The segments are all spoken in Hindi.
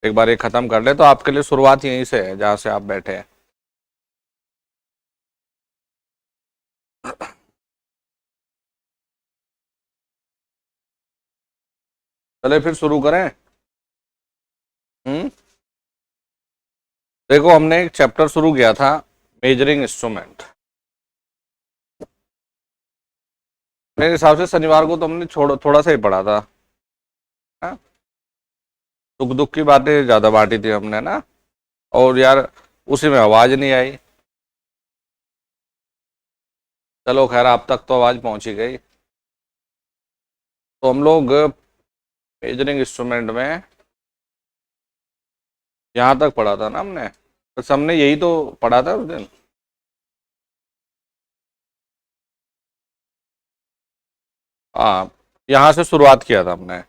एक बार ये खत्म कर ले तो आपके लिए शुरुआत यहीं से है जहां से आप बैठे हैं। चले फिर शुरू करें। हम्म। देखो हमने एक चैप्टर शुरू किया था, मेजरिंग इंस्ट्रूमेंट। मेरे हिसाब से शनिवार को तो हमने थोड़ा सा ही पढ़ा था। हाँ? दुख दुख की बातें ज्यादा बांटी थी हमने ना। और यार उसी में आवाज नहीं आई। चलो खैर आप तक तो आवाज पहुंची गई। तो हम लोग मेजरिंग इंस्ट्रूमेंट में यहां तक पढ़ा था ना हमने। बस हमने यही तो पढ़ा था उस दिन। हाँ, यहाँ से शुरुआत किया था हमने।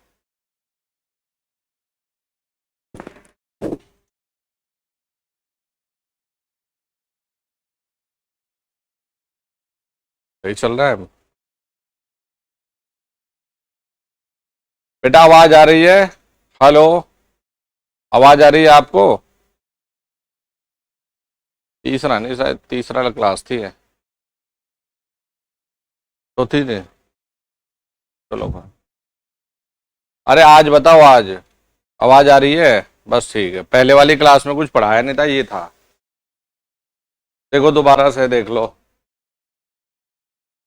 यही चल रहा है। बेटा आवाज आ रही है? हेलो, आवाज आ रही है आपको? तीसरा नहीं, शायद तीसरा क्लास थी है। चौथी थी। चलो भाई। अरे आज बताओ, आज आवाज आ रही है? बस ठीक है, पहले वाली क्लास में कुछ पढ़ाया नहीं था, ये था। देखो दोबारा से देख लो।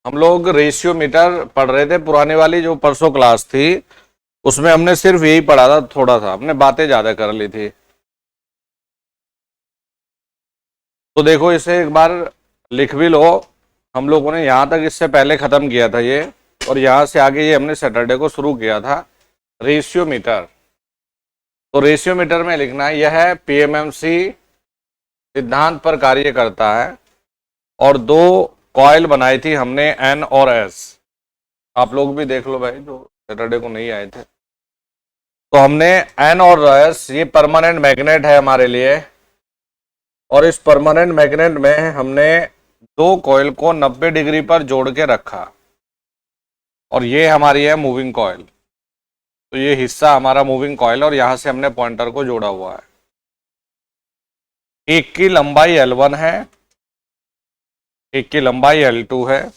हम लोग रेशियो मीटर पढ़ रहे थे, पुरानी वाली जो परसों क्लास थी उसमें हमने सिर्फ यही पढ़ा था, थोड़ा सा हमने बातें ज्यादा कर ली थी। तो देखो इसे एक बार लिख भी लो। हम लोगों ने यहाँ तक इससे पहले ख़त्म किया था ये, और यहाँ से आगे ये हमने सैटरडे को शुरू किया था रेशियो मीटर। तो रेशियो मीटर में लिखना है यह है पीएमएमसी सिद्धांत पर कार्य करता है, और दो कॉइल बनाई थी हमने एन और एस। आप लोग भी देख लो भाई जो सैटरडे को नहीं आए थे। तो हमने एन और एस, ये परमानेंट मैग्नेट है हमारे लिए, और इस परमानेंट मैग्नेट में हमने दो कॉइल को 90 डिग्री पर जोड़ के रखा, और ये हमारी है मूविंग कॉइल। तो ये हिस्सा हमारा मूविंग कॉइल, और यहां से हमने पॉइंटर को जोड़ा हुआ है। एक की लंबाई L1 है, एक की लंबाई L2 है।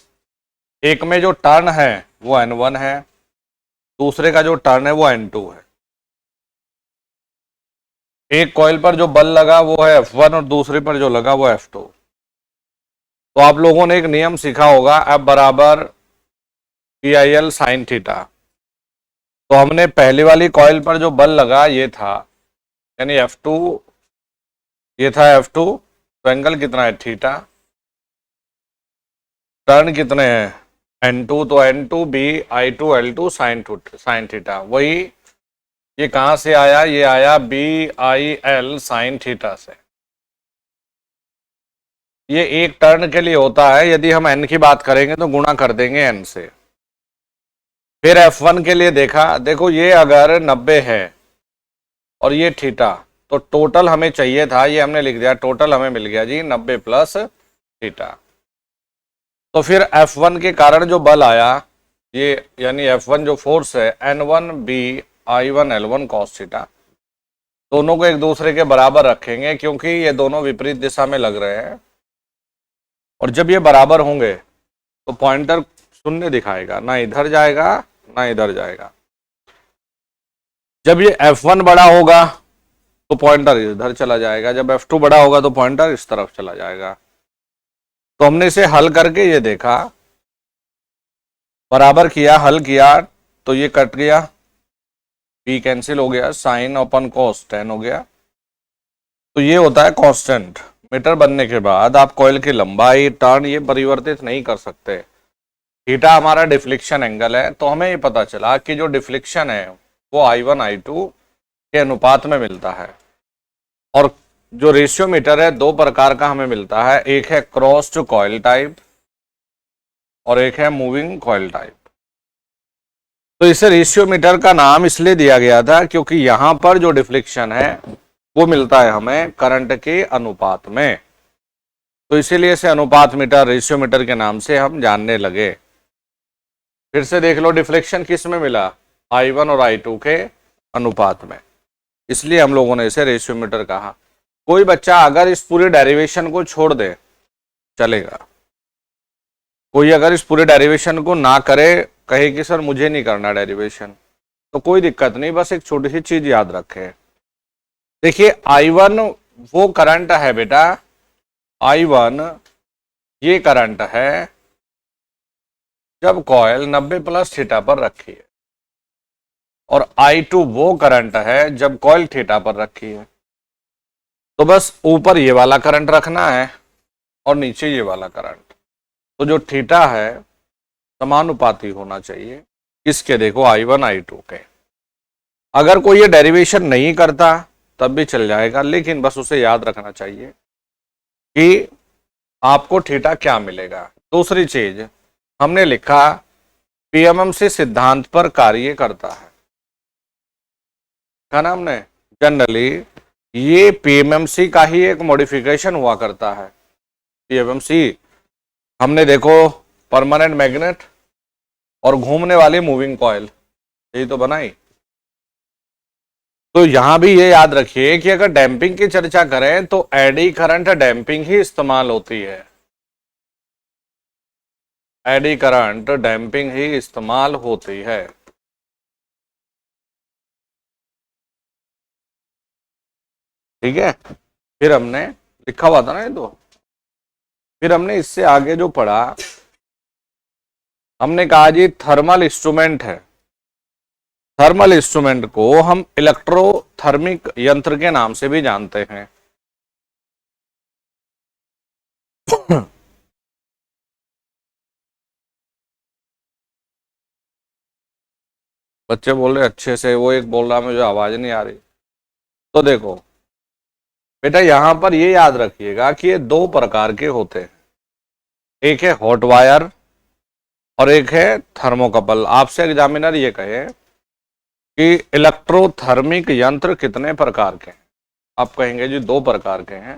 एक में जो टर्न है वो N1 है, दूसरे का जो टर्न है वो N2 है। एक कॉइल पर जो बल लगा वो है F1 और दूसरे पर जो लगा वो F2। तो आप लोगों ने एक नियम सीखा होगा, F बराबर PIL साइन थीटा। तो हमने पहली वाली कॉइल पर जो बल लगा ये था, यानी F2, ये था F2। तो एंगल कितना है? थीटा। टर्न कितने हैं? N2, तो N2 B I2 L2 sine theta. वही ये कहां से आया? ये आया BIL साइन थीटा से। ये एक टर्न के लिए होता है, यदि हम N की बात करेंगे तो गुणा कर देंगे N से। फिर F1 के लिए देखा, देखो ये अगर 90 है और ये थीटा, तो टोटल हमें चाहिए था, ये हमने लिख दिया, टोटल हमें मिल गया जी 90 प्लस थीटा। तो फिर F1 के कारण जो बल आया, ये यानी F1 जो फोर्स है N1 B I1 L1 cos theta, दोनों को एक दूसरे के बराबर रखेंगे क्योंकि ये दोनों विपरीत दिशा में लग रहे हैं। और जब ये बराबर होंगे तो पॉइंटर शून्य दिखाएगा, ना इधर जाएगा ना इधर जाएगा। जब ये F1 बड़ा होगा तो पॉइंटर इधर चला जाएगा, जब F2 बड़ा होगा तो पॉइंटर इस तरफ चला जाएगा। तो हमने इसे हल करके ये देखा, बराबर किया, हल किया, तो ये कट गया, p कैंसिल हो गया, साइन अपन कॉस tan हो गया। तो ये होता है कांस्टेंट। मीटर बनने के बाद आप कॉइल की लंबाई, टर्न ये परिवर्तित नहीं कर सकते। थीटा हमारा डिफ्लेक्शन एंगल है, तो हमें ये पता चला कि जो डिफ्लेक्शन है वो I1 I2 के अनुपात में मिलता है। और जो रेशियो मीटर है दो प्रकार का हमें मिलता है, एक है क्रॉस्ड कॉइल टाइप और एक है मूविंग कॉइल टाइप। तो इसे रेशियो मीटर का नाम इसलिए दिया गया था क्योंकि यहां पर जो डिफ्लेक्शन है वो मिलता है हमें करंट के अनुपात में, तो इसीलिए इसे अनुपात मीटर, रेशियो मीटर के नाम से हम जानने लगे। फिर से देख लो, डिफ्लेक्शन किस में मिला? I1 और I2 के अनुपात में। इसलिए हम लोगों ने इसे रेशियोमीटर कहा। कोई बच्चा अगर इस पूरे डेरिवेशन को छोड़ दे चलेगा, कोई अगर इस पूरे डेरिवेशन को ना करे, कहे कि सर मुझे नहीं करना डेरिवेशन, तो कोई दिक्कत नहीं, बस एक छोटी सी चीज याद रखे। देखिए I1 वो करंट है बेटा, I1 ये करंट है जब कॉइल 90 थीटा पर रखी है, और I2 वो करंट है जब कॉइल थीटा पर रखी है। तो बस ऊपर ये वाला करंट रखना है और नीचे ये वाला करंट, तो जो थीटा है समानुपाती होना चाहिए किसके, देखो I1 I2 के। अगर कोई ये डेरिवेशन नहीं करता तब भी चल जाएगा, लेकिन बस उसे याद रखना चाहिए कि आपको थीटा क्या मिलेगा। दूसरी चीज हमने लिखा पीएमएमसी सिद्धांत पर कार्य करता है, क्या नाम ने, जनरली ये पीएमएमसी का ही एक मॉडिफिकेशन हुआ करता है। पीएमएमसी हमने देखो परमानेंट मैग्नेट और घूमने वाली मूविंग कॉइल, यही तो बनाई। तो यहां भी ये याद रखिए कि अगर डैम्पिंग की चर्चा करें तो एडी करंट डैम्पिंग ही इस्तेमाल होती है, एडी करंट डैम्पिंग ही इस्तेमाल होती है। ठीक है, फिर हमने लिखा हुआ था ना ये तो, फिर हमने इससे आगे जो पढ़ा, हमने कहा जी थर्मल इंस्ट्रूमेंट है। थर्मल इंस्ट्रूमेंट को हम इलेक्ट्रोथर्मिक यंत्र के नाम से भी जानते हैं। बच्चे बोल रहे अच्छे से, वो एक बोल रहा मुझे आवाज नहीं आ रही। तो देखो बेटा यहां पर ये याद रखिएगा कि ये दो प्रकार के होते हैं, एक है हॉट वायर और एक है थर्मोकपल। आपसे एग्जामिनर ये कहे कि इलेक्ट्रोथर्मिक यंत्र कितने प्रकार के हैं, आप कहेंगे जी दो प्रकार के हैं।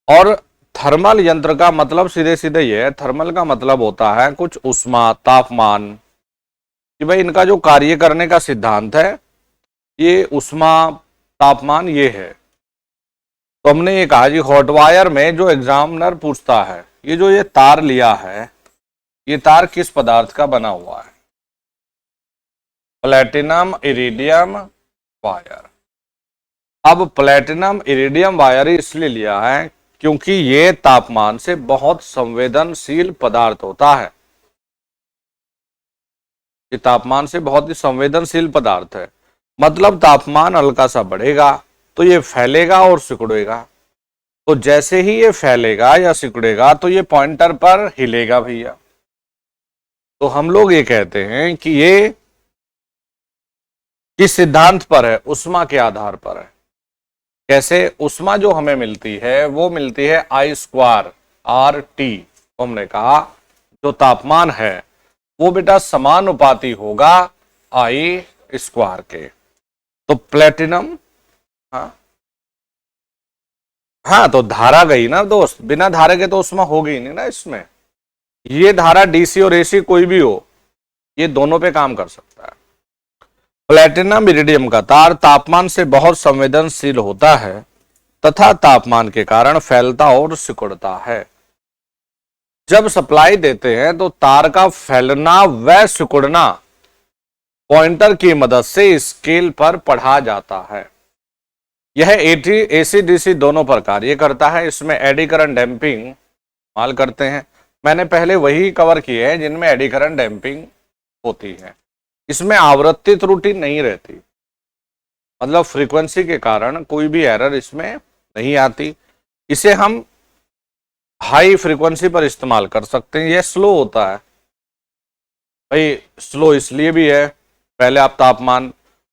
और थर्मल यंत्र का मतलब सीधे सीधे ये है, थर्मल का मतलब होता है कुछ ऊष्मा तापमान, कि भाई इनका जो कार्य करने का सिद्धांत है ये ऊष्मा तापमान ये है। तो हमने ये कहा जी हॉट वायर में जो एग्जामिनर पूछता है, ये जो ये तार लिया है, ये तार किस पदार्थ का बना हुआ है, प्लेटिनम इरिडियम वायर। अब प्लेटिनम इरिडियम वायर इसलिए लिया है क्योंकि ये तापमान से बहुत संवेदनशील पदार्थ होता है, ये तापमान से बहुत ही संवेदनशील पदार्थ है। मतलब तापमान हल्का सा बढ़ेगा तो ये फैलेगा और सिकुड़ेगा, तो जैसे ही ये फैलेगा या सिकुड़ेगा तो ये पॉइंटर पर हिलेगा भैया। तो हम लोग ये कहते हैं कि ये किस सिद्धांत पर है, ऊष्मा के आधार पर है। कैसे, ऊष्मा जो हमें मिलती है वो मिलती है I² RT। तो हमने कहा जो तापमान है वो बेटा समानुपाती होगा I² के। तो प्लेटिनम, हाँ तो धारा गई ना दोस्त, बिना धारा के तो ऊष्मा होगी नहीं ना इसमें। ये धारा डीसी और एसी कोई भी हो, ये दोनों पे काम कर सकता है। प्लेटिनम इरिडियम का तार तापमान से बहुत संवेदनशील होता है तथा तापमान के कारण फैलता और सिकुड़ता है। जब सप्लाई देते हैं तो तार का फैलना व सिकुड़ना पॉइंटर की मदद से स्केल पर पढ़ा जाता है। यह एसी डीसी दोनों पर कार्य करता है। इसमें एडी करंट डैम्पिंग इस्तेमाल करते हैं। मैंने पहले वही कवर किए हैं जिनमें एडी करंट डैम्पिंग होती है। इसमें आवृत्ति त्रुटि नहीं रहती, मतलब फ्रीक्वेंसी के कारण कोई भी एरर इसमें नहीं आती। इसे हम हाई फ्रीक्वेंसी पर इस्तेमाल कर सकते हैं। यह स्लो होता है भाई, स्लो इसलिए भी है, पहले आप तापमान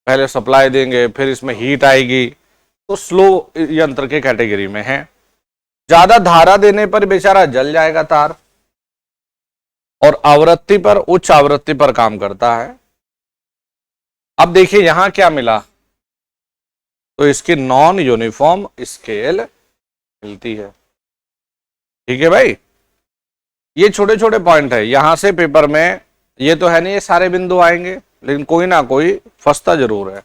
पहले सप्लाई देंगे फिर इसमें हीट आएगी, तो स्लो यंत्र के कैटेगरी में है। ज्यादा धारा देने पर बेचारा जल जाएगा तार, और आवृत्ति पर उच्च आवृत्ति पर काम करता है। अब देखिए यहां क्या मिला, तो इसकी नॉन यूनिफॉर्म स्केल मिलती है। ठीक है भाई, ये छोटे छोटे पॉइंट है। यहां से पेपर में ये तो है नहीं ये सारे बिंदु आएंगे, लेकिन कोई ना कोई फंसता जरूर है।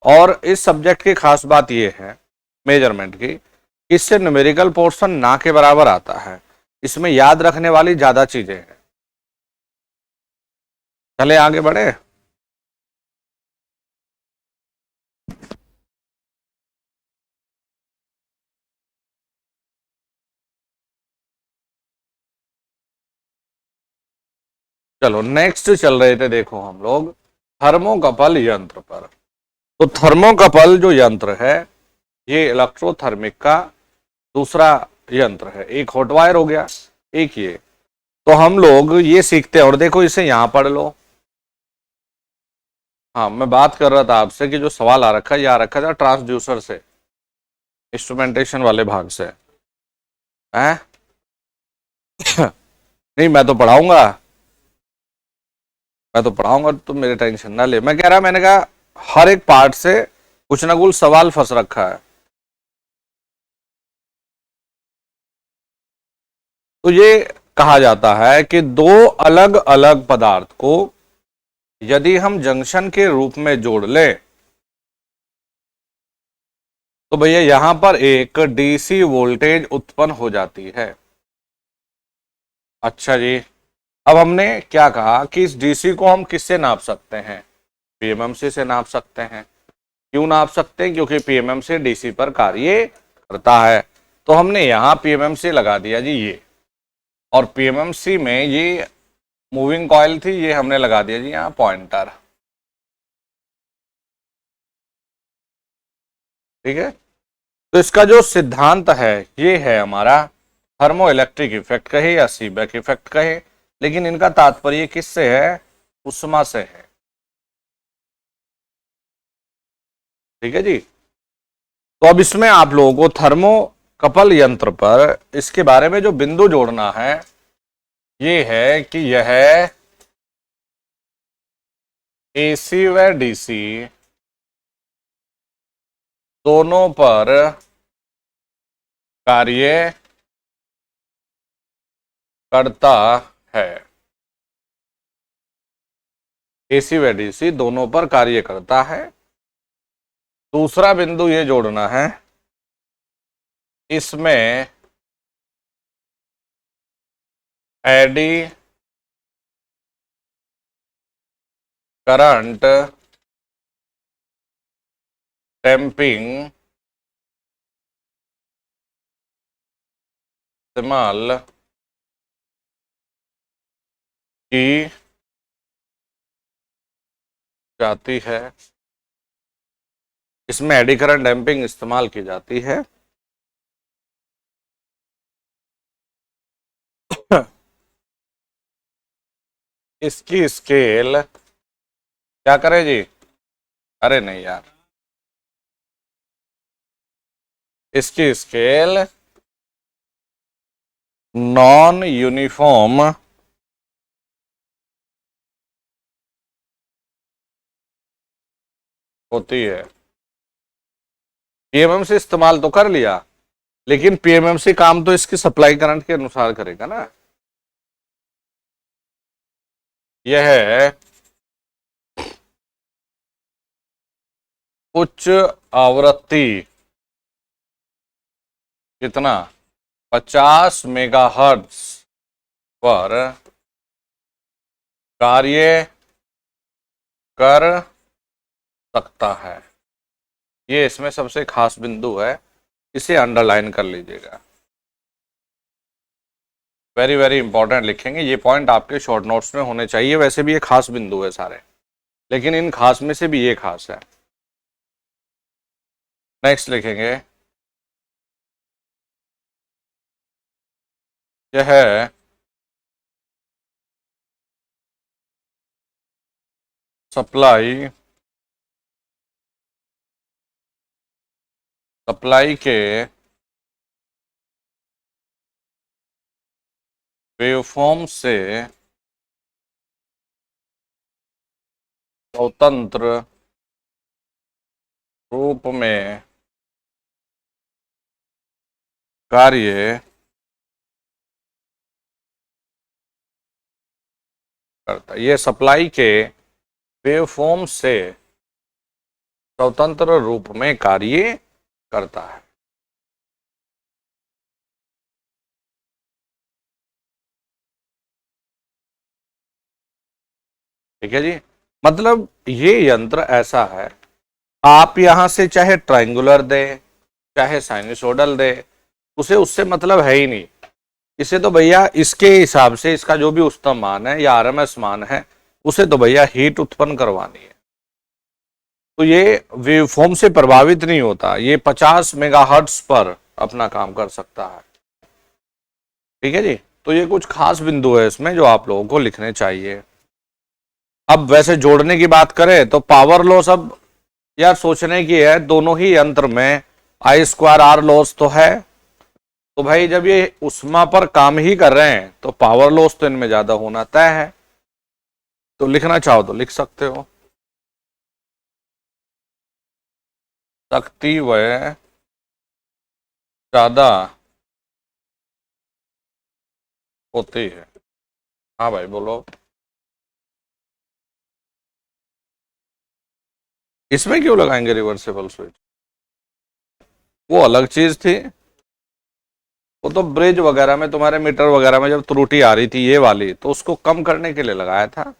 और इस सब्जेक्ट की खास बात यह है मेजरमेंट की, इससे न्यूमेरिकल पोर्शन ना के बराबर आता है, इसमें याद रखने वाली ज्यादा चीजें हैं। चले आगे बढ़े। चलो नेक्स्ट चल रहे थे, देखो हम लोग थर्मोकपल यंत्र पर। तो थर्मोकपल जो यंत्र है ये इलेक्ट्रोथर्मिक का दूसरा यंत्र है। एक हॉट वायर हो गया, एक ये। तो हम लोग ये सीखते हैं, और देखो इसे यहां पढ़ लो। हाँ, मैं बात कर रहा था आपसे कि जो सवाल आ रखा है, ये आ रखा था ट्रांसड्यूसर से, इंस्ट्रूमेंटेशन वाले भाग से है। नहीं, मैं तो पढ़ाऊंगा, तुम मेरी टेंशन ना ले। मैं कह रहा, मैंने कहा हर एक पार्ट से कुछ ना कुछ सवाल फंस रखा है। तो ये कहा जाता है कि दो अलग अलग पदार्थ को यदि हम जंक्शन के रूप में जोड़ लें तो भैया यहां पर एक डीसी वोल्टेज उत्पन्न हो जाती है। अच्छा जी, अब हमने क्या कहा कि इस डीसी को हम किससे नाप सकते हैं? पीएमएमसी से नाप सकते हैं। क्यों नाप सकते हैं? क्योंकि पीएमएमसी डीसी पर कार्य करता है। तो हमने यहां पीएमएमसी लगा दिया जी ये, और पीएमएमसी में ये मूविंग कॉइल थी, ये हमने लगा दिया जी यहां पॉइंटर। ठीक है। तो इसका जो सिद्धांत है ये है हमारा थर्मो इलेक्ट्रिक इफेक्ट कहे या सीबेक इफेक्ट कहे, लेकिन इनका तात्पर्य किससे है? उष्मा से है। ठीक है जी। तो अब इसमें आप लोगों को थर्मो कपल यंत्र पर इसके बारे में जो बिंदु जोड़ना है ये है कि यह एसी व डीसी दोनों पर कार्य करता है। एसी व डीसी दोनों पर कार्य करता है। दूसरा बिंदु ये जोड़ना है, इसमें एडी करंट डैम्पिंग इस्तेमाल की जाती है। इसमें एडी करंट डैम्पिंग इस्तेमाल की जाती है। इसकी स्केल क्या करे जी? अरे नहीं यार, इसकी स्केल नॉन यूनिफॉर्म होती है। पीएमएमसी इस्तेमाल तो कर लिया, लेकिन पीएमएमसी काम तो इसकी सप्लाई करंट के अनुसार करेगा ना। यह उच्च आवृत्ति, कितना, 50 मेगाहर्ट्ज पर कार्य कर सकता है। ये इसमें सबसे खास बिंदु है, इसे अंडरलाइन कर लीजिएगा। वेरी वेरी इंपॉर्टेंट लिखेंगे, ये पॉइंट आपके शॉर्ट नोट्स में होने चाहिए। वैसे भी ये खास बिंदु है सारे, लेकिन इन खास में से भी ये खास है। नेक्स्ट लिखेंगे, यह है सप्लाई के वेवफॉर्म से स्वतंत्र रूप में कार्य करता है। ये सप्लाई के वेवफॉर्म से स्वतंत्र रूप में कार्य करता है। ठीक है जी। मतलब ये यंत्र ऐसा है, आप यहां से चाहे ट्रायंगुलर दे चाहे साइनसोइडल दे, उसे उससे मतलब है ही नहीं। इसे तो भैया इसके हिसाब से इसका जो भी उच्चतम मान है या आरएमएस मान है, उसे तो भैया हीट उत्पन्न करवानी है। तो ये वेवफॉर्म से प्रभावित नहीं होता, ये 50 मेगाहर्ट्ज पर अपना काम कर सकता है। ठीक है जी। तो ये कुछ खास बिंदु है इसमें जो आप लोगों को लिखने चाहिए। अब वैसे जोड़ने की बात करें तो पावर लॉस अब यार सोचने की है, दोनों ही यंत्र में आई स्क्वायर आर लॉस तो है, तो भाई जब ये उष्मा पर काम ही कर रहे हैं तो पावर लॉस तो इनमें ज्यादा होना तय है। तो लिखना चाहो तो लिख सकते हो, शक्ति व ज्यादा होती है। हाँ भाई बोलो। इसमें क्यों लगाएंगे रिवर्सेबल स्विच, वो अलग चीज थी। वो तो ब्रिज वगैरह में तुम्हारे मीटर वगैरह में जब त्रुटि आ रही थी ये वाली, तो उसको कम करने के लिए लगाया था।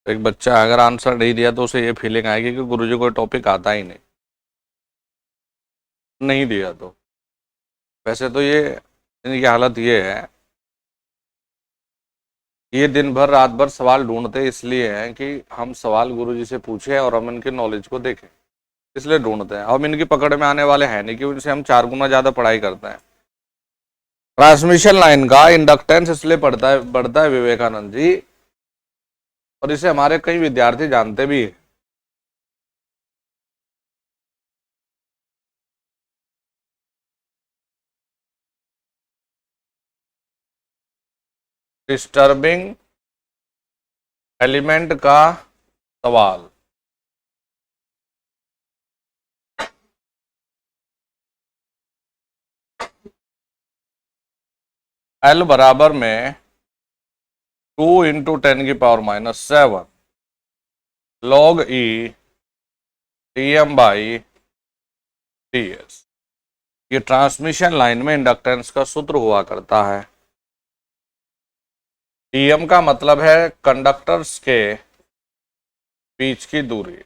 एक बच्चा अगर आंसर नहीं दिया तो उसे ये फीलिंग आएगी कि गुरुजी को टॉपिक आता ही नहीं, नहीं दिया तो। वैसे तो ये इनकी हालत ये है, ये दिन भर रात भर सवाल ढूंढते इसलिए हैं कि हम सवाल गुरुजी से पूछे और हम इनके नॉलेज को देखें, इसलिए ढूंढते हैं। हम इनकी पकड़ में आने वाले हैं नहीं कि उनसे हम 4 गुना ज्यादा पढ़ाई करते हैं। ट्रांसमिशन लाइन का इंडक्टेंस इसलिए बढ़ता है विवेकानंद जी, और इसे हमारे कई विद्यार्थी जानते भी हैं। डिस्टर्बिंग एलिमेंट का सवाल। एल बराबर में 2 × 10⁻⁷ log e dm/ds। ये ट्रांसमिशन लाइन में इंडक्टेंस का सूत्र हुआ करता है। dm का मतलब है कंडक्टर्स के बीच की दूरी,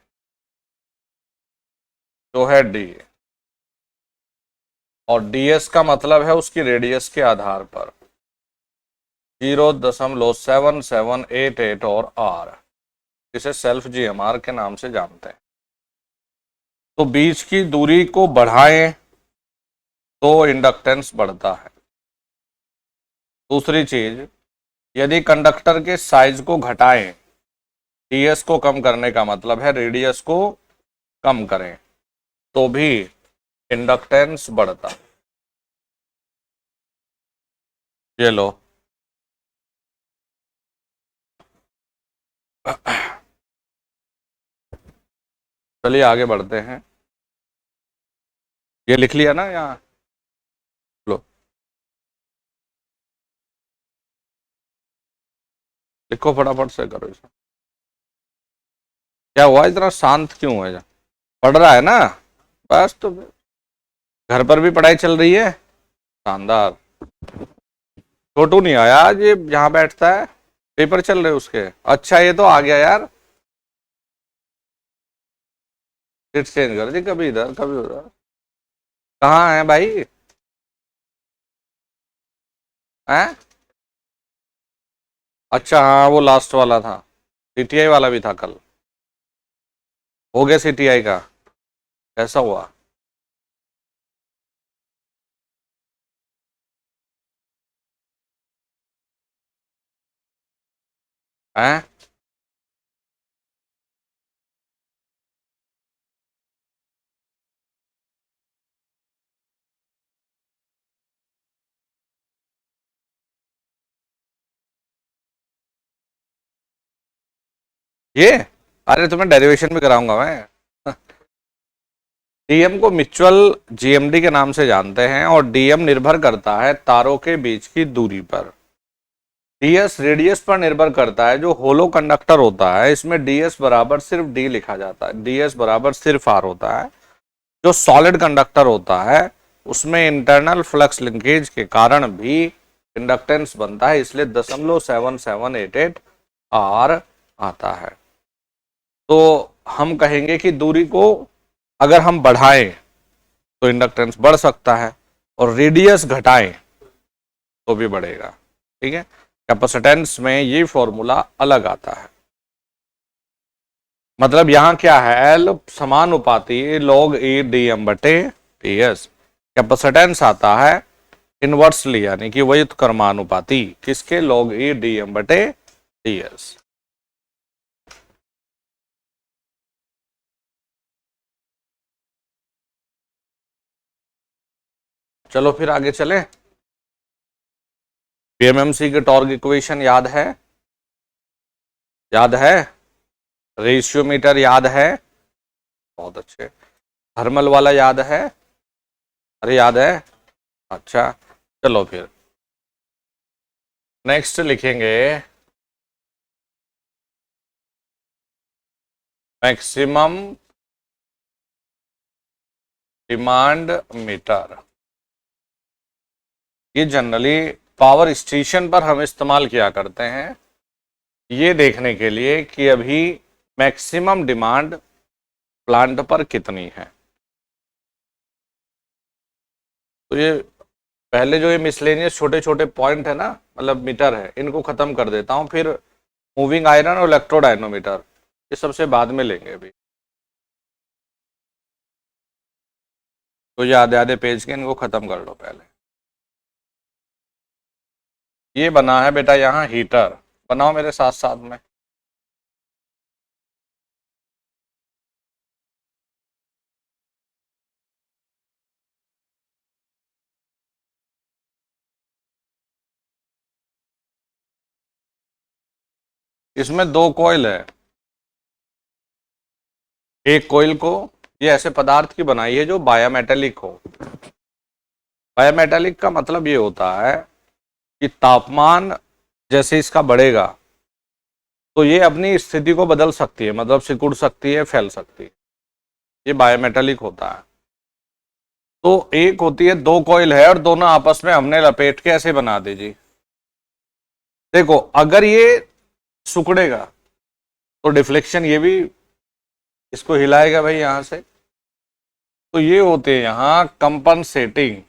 जो है d, और ds का मतलब है उसकी रेडियस के आधार पर 0.7788 और r, जिसे सेल्फ GMR के नाम से जानते हैं। तो बीच की दूरी को बढ़ाएं तो इंडक्टेंस बढ़ता है। दूसरी चीज, यदि कंडक्टर के साइज को घटाएं, ds को कम करने का मतलब है रेडियस को कम करें, तो भी इंडक्टेंस बढ़ता है। ये लो। चलिए आगे बढ़ते हैं। ये लिख लिया ना यहाँ, लो लिखो फटाफट से करो इसे। क्या हुआ, इतना शांत क्यों है? पढ़ रहा है ना, बस तो फिर। घर पर भी पढ़ाई चल रही है, शानदार। छोटू नहीं आया आज, ये यहाँ बैठता है, पेपर चल रहे उसके। अच्छा ये तो आ गया यार, सीट चेंज कर दी, कभी इधर कभी उधर। कहाँ है भाई? हैं? अच्छा हाँ, वो लास्ट वाला था, सीटीआई वाला भी था कल। हो गया सीटीआई का? कैसा हुआ? हैं? ये, अरे तुम्हें डेरिवेशन भी कराऊंगा मैं। डीएम को म्यूचुअल जीएमडी के नाम से जानते हैं और डीएम निर्भर करता है तारों के बीच की दूरी पर। डीएस रेडियस पर निर्भर करता है। जो होलो कंडक्टर होता है इसमें डीएस बराबर सिर्फ डी लिखा जाता है, डीएस बराबर सिर्फ आर होता है। जो सॉलिड कंडक्टर होता है उसमें इंटरनल फ्लक्स लिंकेज के कारण भी इंडक्टेंस बनता है, इसलिए 0.7788 आर आता है। तो हम कहेंगे कि दूरी को अगर हम बढ़ाएं तो इंडक्टेंस बढ़ सकता है और रेडियस घटाएं तो भी बढ़ेगा। ठीक है, कैपेसिटेंस में ये फॉर्मूला अलग आता है। मतलब यहां क्या है, एल समानुपाती log e dm बटे ds। कैपेसिटेंस आता है इनवर्सली यानी कि व्युत्क्रमानुपाती किसके, log e dm बटे ds। चलो फिर आगे चले। पीएमएमसी के टॉर्क इक्वेशन याद है? याद है? रेशियोमीटर याद है? बहुत अच्छे। थर्मल वाला याद है? अरे याद है, अच्छा। चलो फिर नेक्स्ट लिखेंगे मैक्सिमम डिमांड मीटर। ये जनरली पावर स्टेशन पर हम इस्तेमाल किया करते हैं ये देखने के लिए कि अभी मैक्सिमम डिमांड प्लांट पर कितनी है। तो ये पहले जो ये मिसलेनियस छोटे छोटे पॉइंट है ना, मतलब मीटर है, इनको खत्म कर देता हूं। फिर मूविंग आयरन और इलेक्ट्रोडायनोमीटर ये सबसे बाद में लेंगे अभी। तो ये आधे आधे पेज के इनको खत्म कर लो पहले। ये बना है बेटा यहाँ हीटर, बनाओ मेरे साथ साथ में। इसमें दो कॉइल है। एक कॉइल को ये ऐसे पदार्थ की बनाई है जो बायोमेटेलिक हो। बायोमेटेलिक का मतलब ये होता है कि तापमान जैसे इसका बढ़ेगा तो ये अपनी स्थिति को बदल सकती है, मतलब सिकुड़ सकती है, फैल सकती है। ये बायोमेटेलिक होता है। तो एक होती है, दो कॉइल है और दोनों आपस में हमने लपेट के ऐसे बना दीजिए। देखो अगर ये सिकुड़ेगा तो डिफ्लेक्शन ये भी इसको हिलाएगा भाई यहां से। तो ये होते हैं यहां कंपनसेटिंग।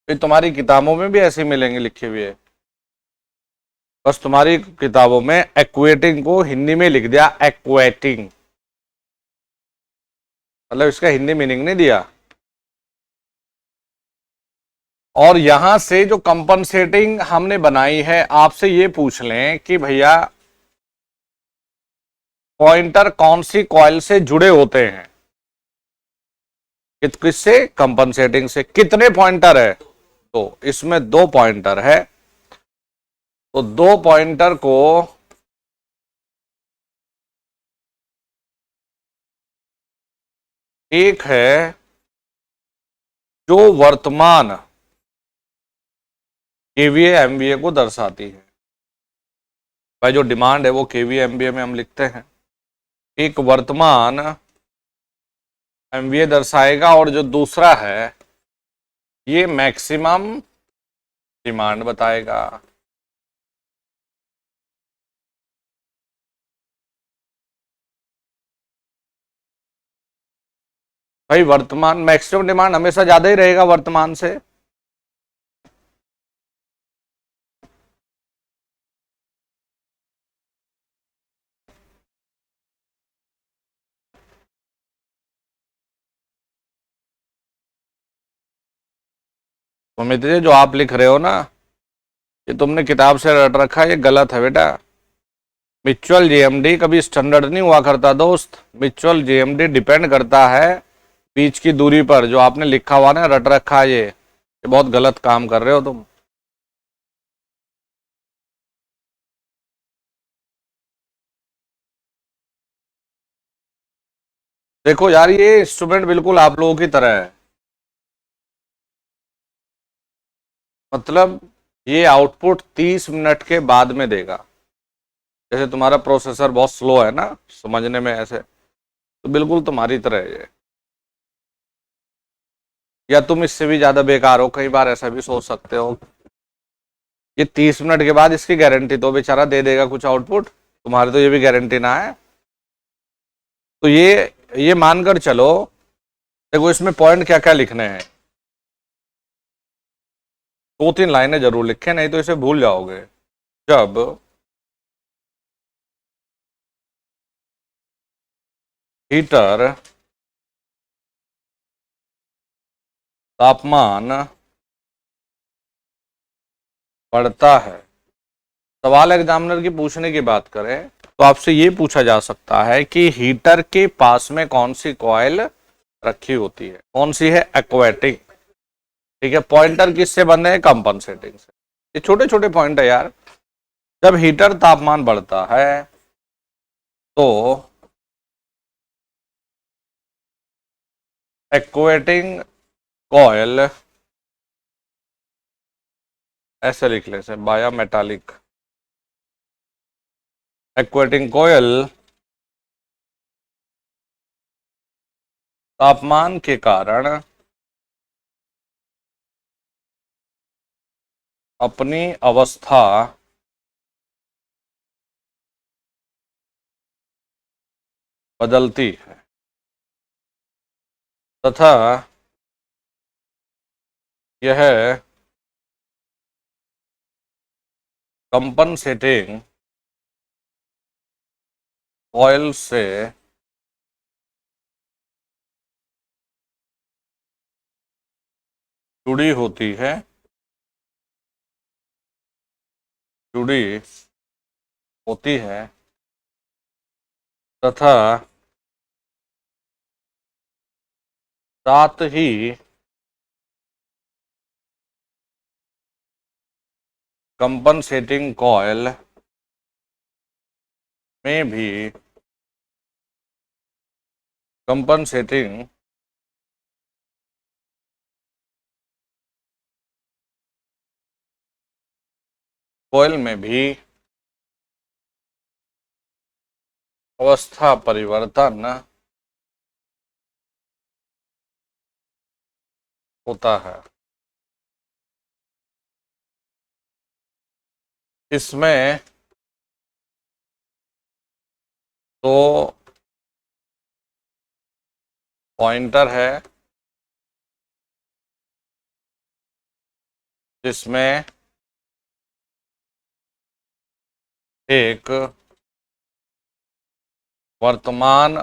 फिर तुम्हारी किताबों में भी ऐसे मिलेंगे लिखे हुए, बस तुम्हारी किताबों में एक्वेटिंग को हिंदी में लिख दिया एक्वेटिंग, मतलब इसका हिंदी मीनिंग नहीं दिया। और यहां से जो कंपनसेटिंग हमने बनाई है, आपसे ये पूछ लें कि भैया पॉइंटर कौन सी कॉइल से जुड़े होते हैं, किससे, कंपनसेटिंग से। कितने पॉइंटर है, तो इसमें दो पॉइंटर है। तो दो पॉइंटर को एक है जो वर्तमान केवीए एमवीए को दर्शाती है। भाई जो डिमांड है वो केवीए एमवीए में हम लिखते हैं। एक वर्तमान एमवीए दर्शाएगा और जो दूसरा है ये मैक्सिमम डिमांड बताएगा। भाई वर्तमान मैक्सिमम डिमांड हमेशा ज्यादा ही रहेगा वर्तमान से। तो मित्र जो आप लिख रहे हो ना, ये तुमने किताब से रट रखा है, ये गलत है बेटा। म्यूचुअल जीएमडी कभी स्टैंडर्ड नहीं हुआ करता दोस्त। म्यूचुअल जीएमडी डिपेंड करता है बीच की दूरी पर। जो आपने लिखा हुआ ना, रट रखा है, ये बहुत गलत काम कर रहे हो तुम। देखो यार, ये इंस्ट्रूमेंट बिल्कुल आप लोगों की तरह है। मतलब ये आउटपुट 30 मिनट के बाद में देगा। जैसे तुम्हारा प्रोसेसर बहुत स्लो है ना समझने में ऐसे, तो बिल्कुल तुम्हारी तरह है ये। या तुम इससे भी ज्यादा बेकार हो, कई बार ऐसा भी सोच सकते हो। ये 30 मिनट के बाद इसकी गारंटी तो बेचारा दे देगा कुछ आउटपुट, तुम्हारी तो ये भी गारंटी ना है। तो ये मानकर चलो। देखो इसमें पॉइंट क्या क्या लिखने हैं, 2-3 लाइनें जरूर लिखे, नहीं तो इसे भूल जाओगे। जब हीटर तापमान बढ़ता है, सवाल एग्जामिनर की पूछने की बात करें तो आपसे ये पूछा जा सकता है कि हीटर के पास में कौन सी कॉइल रखी होती है, कौन सी है, एक्वेटिक। ठीक है, पॉइंटर किससे बंधे हैं, कंपनसेटिंग से। ये छोटे छोटे पॉइंट है यार। जब हीटर तापमान बढ़ता है तो एक्वेटिंग कॉइल, ऐसे लिख ले से, बाया मेटालिक एक्वेटिंग कॉइल तापमान के कारण अपनी अवस्था बदलती है तथा यह कंपनसेटिंग कॉइल से जुड़ी होती है, जुड़ी होती है तथा साथ ही कंपनसेटिंग कॉइल में भी कंपनसेटिंग कॉइल में भी अवस्था परिवर्तन होता है। इसमें तो पॉइंटर है जिसमें एक वर्तमान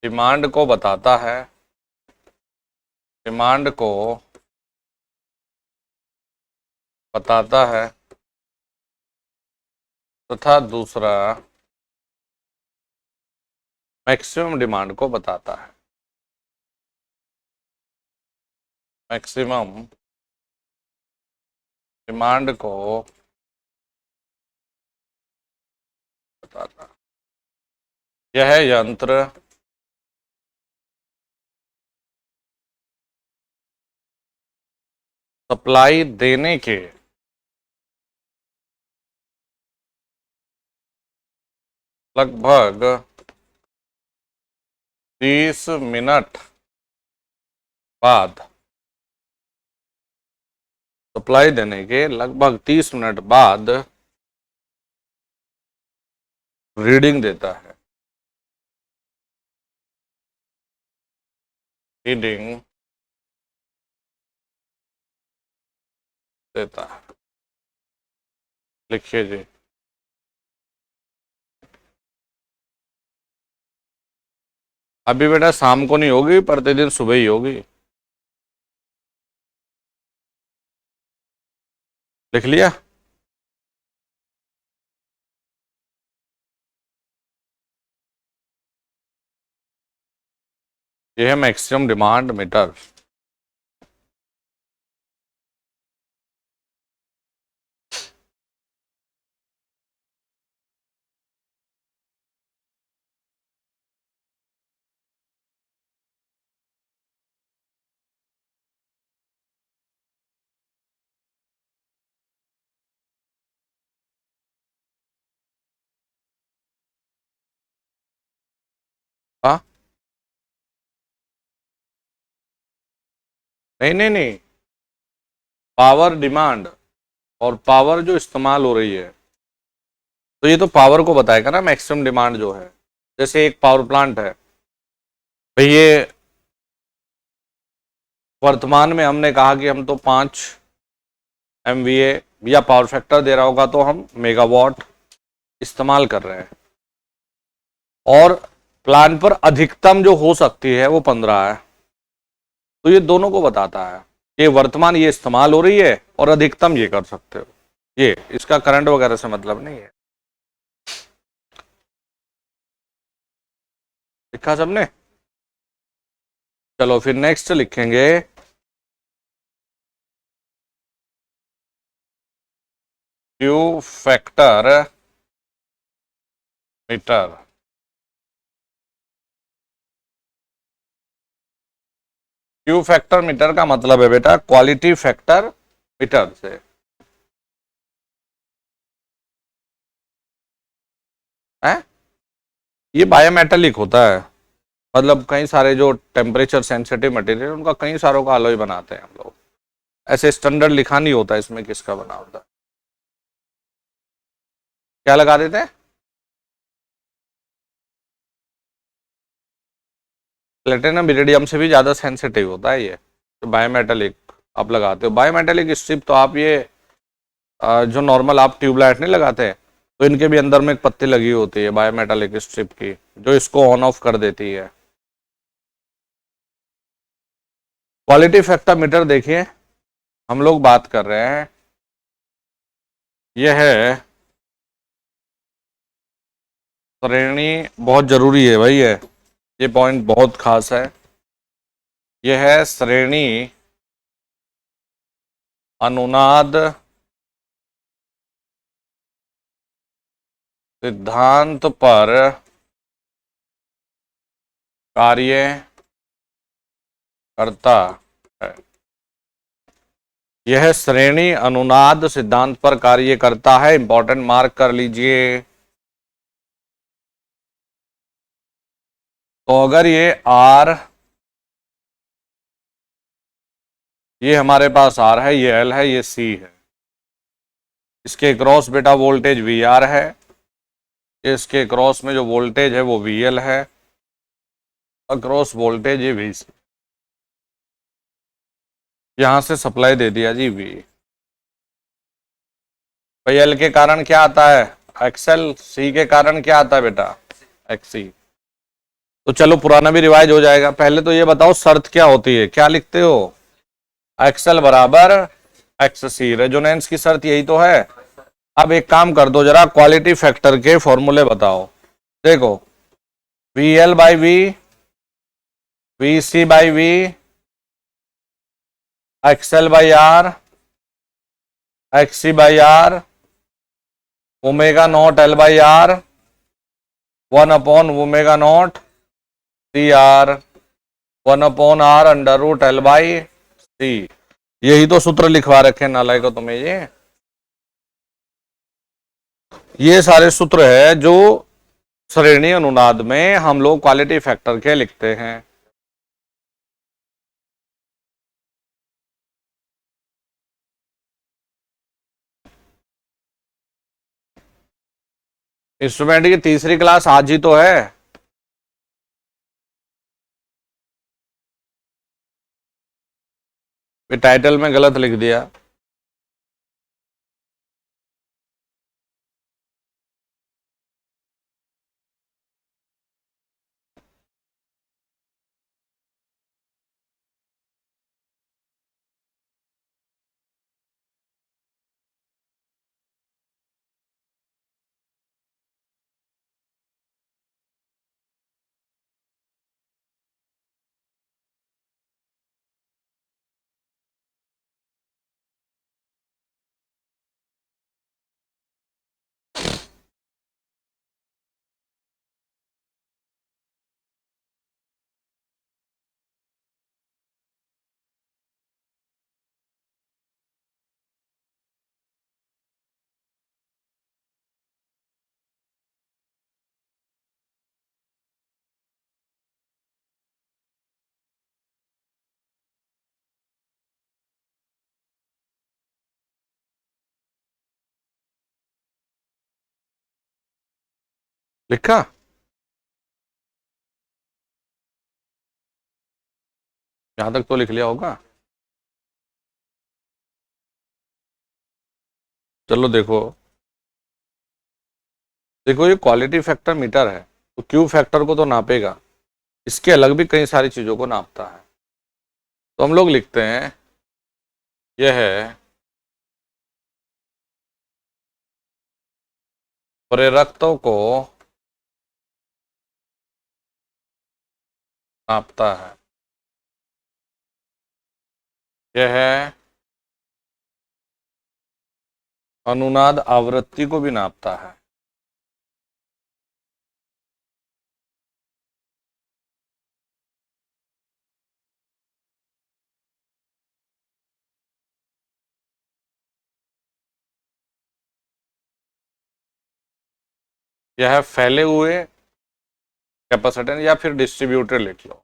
डिमांड को बताता है, डिमांड को बताता है तथा दूसरा मैक्सिमम डिमांड को बताता है, मैक्सिमम डिमांड को बताता है। यह यंत्र सप्लाई देने के लगभग 30 मिनट बाद, सप्लाई देने के लगभग 30 मिनट बाद रीडिंग देता है, रीडिंग देता है। लिखिए जी। अभी बेटा शाम को नहीं होगी, प्रतिदिन सुबह ही होगी। लिख लिया। यह है मैक्सिमम डिमांड मीटर। नहीं नहीं नहीं, पावर डिमांड और पावर जो इस्तेमाल हो रही है, तो ये तो पावर को बताएगा ना, मैक्सिमम डिमांड जो है। जैसे एक पावर प्लांट है भाई, ये वर्तमान में हमने कहा कि हम तो 5 MVA या पावर फैक्टर दे रहा होगा तो हम मेगावाट इस्तेमाल कर रहे हैं, और प्लांट पर अधिकतम जो हो सकती है वो 15 है। तो ये दोनों को बताता है कि वर्तमान ये इस्तेमाल हो रही है और अधिकतम ये कर सकते हो। ये इसका करंट वगैरह से मतलब नहीं है। लिखा सबने? चलो फिर नेक्स्ट लिखेंगे, Q factor metre. Q factor metre का मतलब है बेटा क्वालिटी फैक्टर मीटर से। है, ये बायोमेटेलिक होता है, मतलब कई सारे जो टेम्परेचर सेंसिटिव मटेरियल उनका कई सारों का अलॉय बनाते हैं हम लोग। ऐसे स्टैंडर्ड लिखा नहीं होता इसमें किसका बना होता है। क्या लगा देते हैं? प्लेटिनम इरिडियम से भी ज्यादा सेंसिटिव होता है ये। तो बायोमेटेलिक आप लगाते हो, बायोमेटेलिक स्ट्रिप तो आप ये जो नॉर्मल आप ट्यूबलाइट नहीं लगाते, तो इनके भी अंदर में एक पत्ती लगी होती है बायोमेटेलिक स्ट्रिप की, जो इसको ऑन ऑफ कर देती है। क्वालिटी फैक्टर मीटर देखिए, हम लोग बात कर रहे हैं, यह है श्रेणी, बहुत जरूरी है भाई, ये पॉइंट बहुत खास है। यह है श्रेणी अनुनाद सिद्धांत पर कार्य करता है। यह श्रेणी अनुनाद सिद्धांत पर कार्य करता है, इंपॉर्टेंट मार्क कर लीजिए। तो अगर ये आर, ये हमारे पास आर है, ये एल है, ये सी है, इसके क्रॉस बेटा वोल्टेज वी आर है, इसके क्रॉस में जो वोल्टेज है वो वी एल है, अक्रॉस वोल्टेज ये वी सी, यहां से सप्लाई दे दिया जी वी। भाई एल के कारण क्या आता है एक्सएल, सी के कारण क्या आता है बेटा एक्सी। तो चलो पुराना भी रिवाइज हो जाएगा। पहले तो ये बताओ शर्त क्या होती है, क्या लिखते हो? एक्सएल बराबर एक्स सी, रेजोनेंस की शर्त यही तो है। अब एक काम कर दो जरा, क्वालिटी फैक्टर के फॉर्मूले बताओ। देखो, V L by V, V C by V, XL by R, X C by R, omega not L by R, 1/ओमेगा not C R, 1/r under root L by C. यही तो सूत्र लिखवा रखे नालायक को तुम्हें ये सारे सूत्र है जो श्रेणी अनुनाद में हम लोग क्वालिटी फैक्टर के लिखते हैं। इंस्ट्रूमेंट की तीसरी क्लास आज ही तो है। टाइटल में गलत लिख दिया। लिखा? यहां तक तो लिख लिया होगा। चलो देखो, देखो ये क्वालिटी फैक्टर मीटर है, तो क्यू फैक्टर को तो नापेगा, इसके अलग भी कई सारी चीजों को नापता है। तो हम लोग लिखते हैं यह है प्रेरकत्व को नापता है, यह है अनुनाद आवृत्ति को भी नापता है। यह है फैले हुए कैपेसिटेंस, या फिर डिस्ट्रीब्यूटेड लिख लो,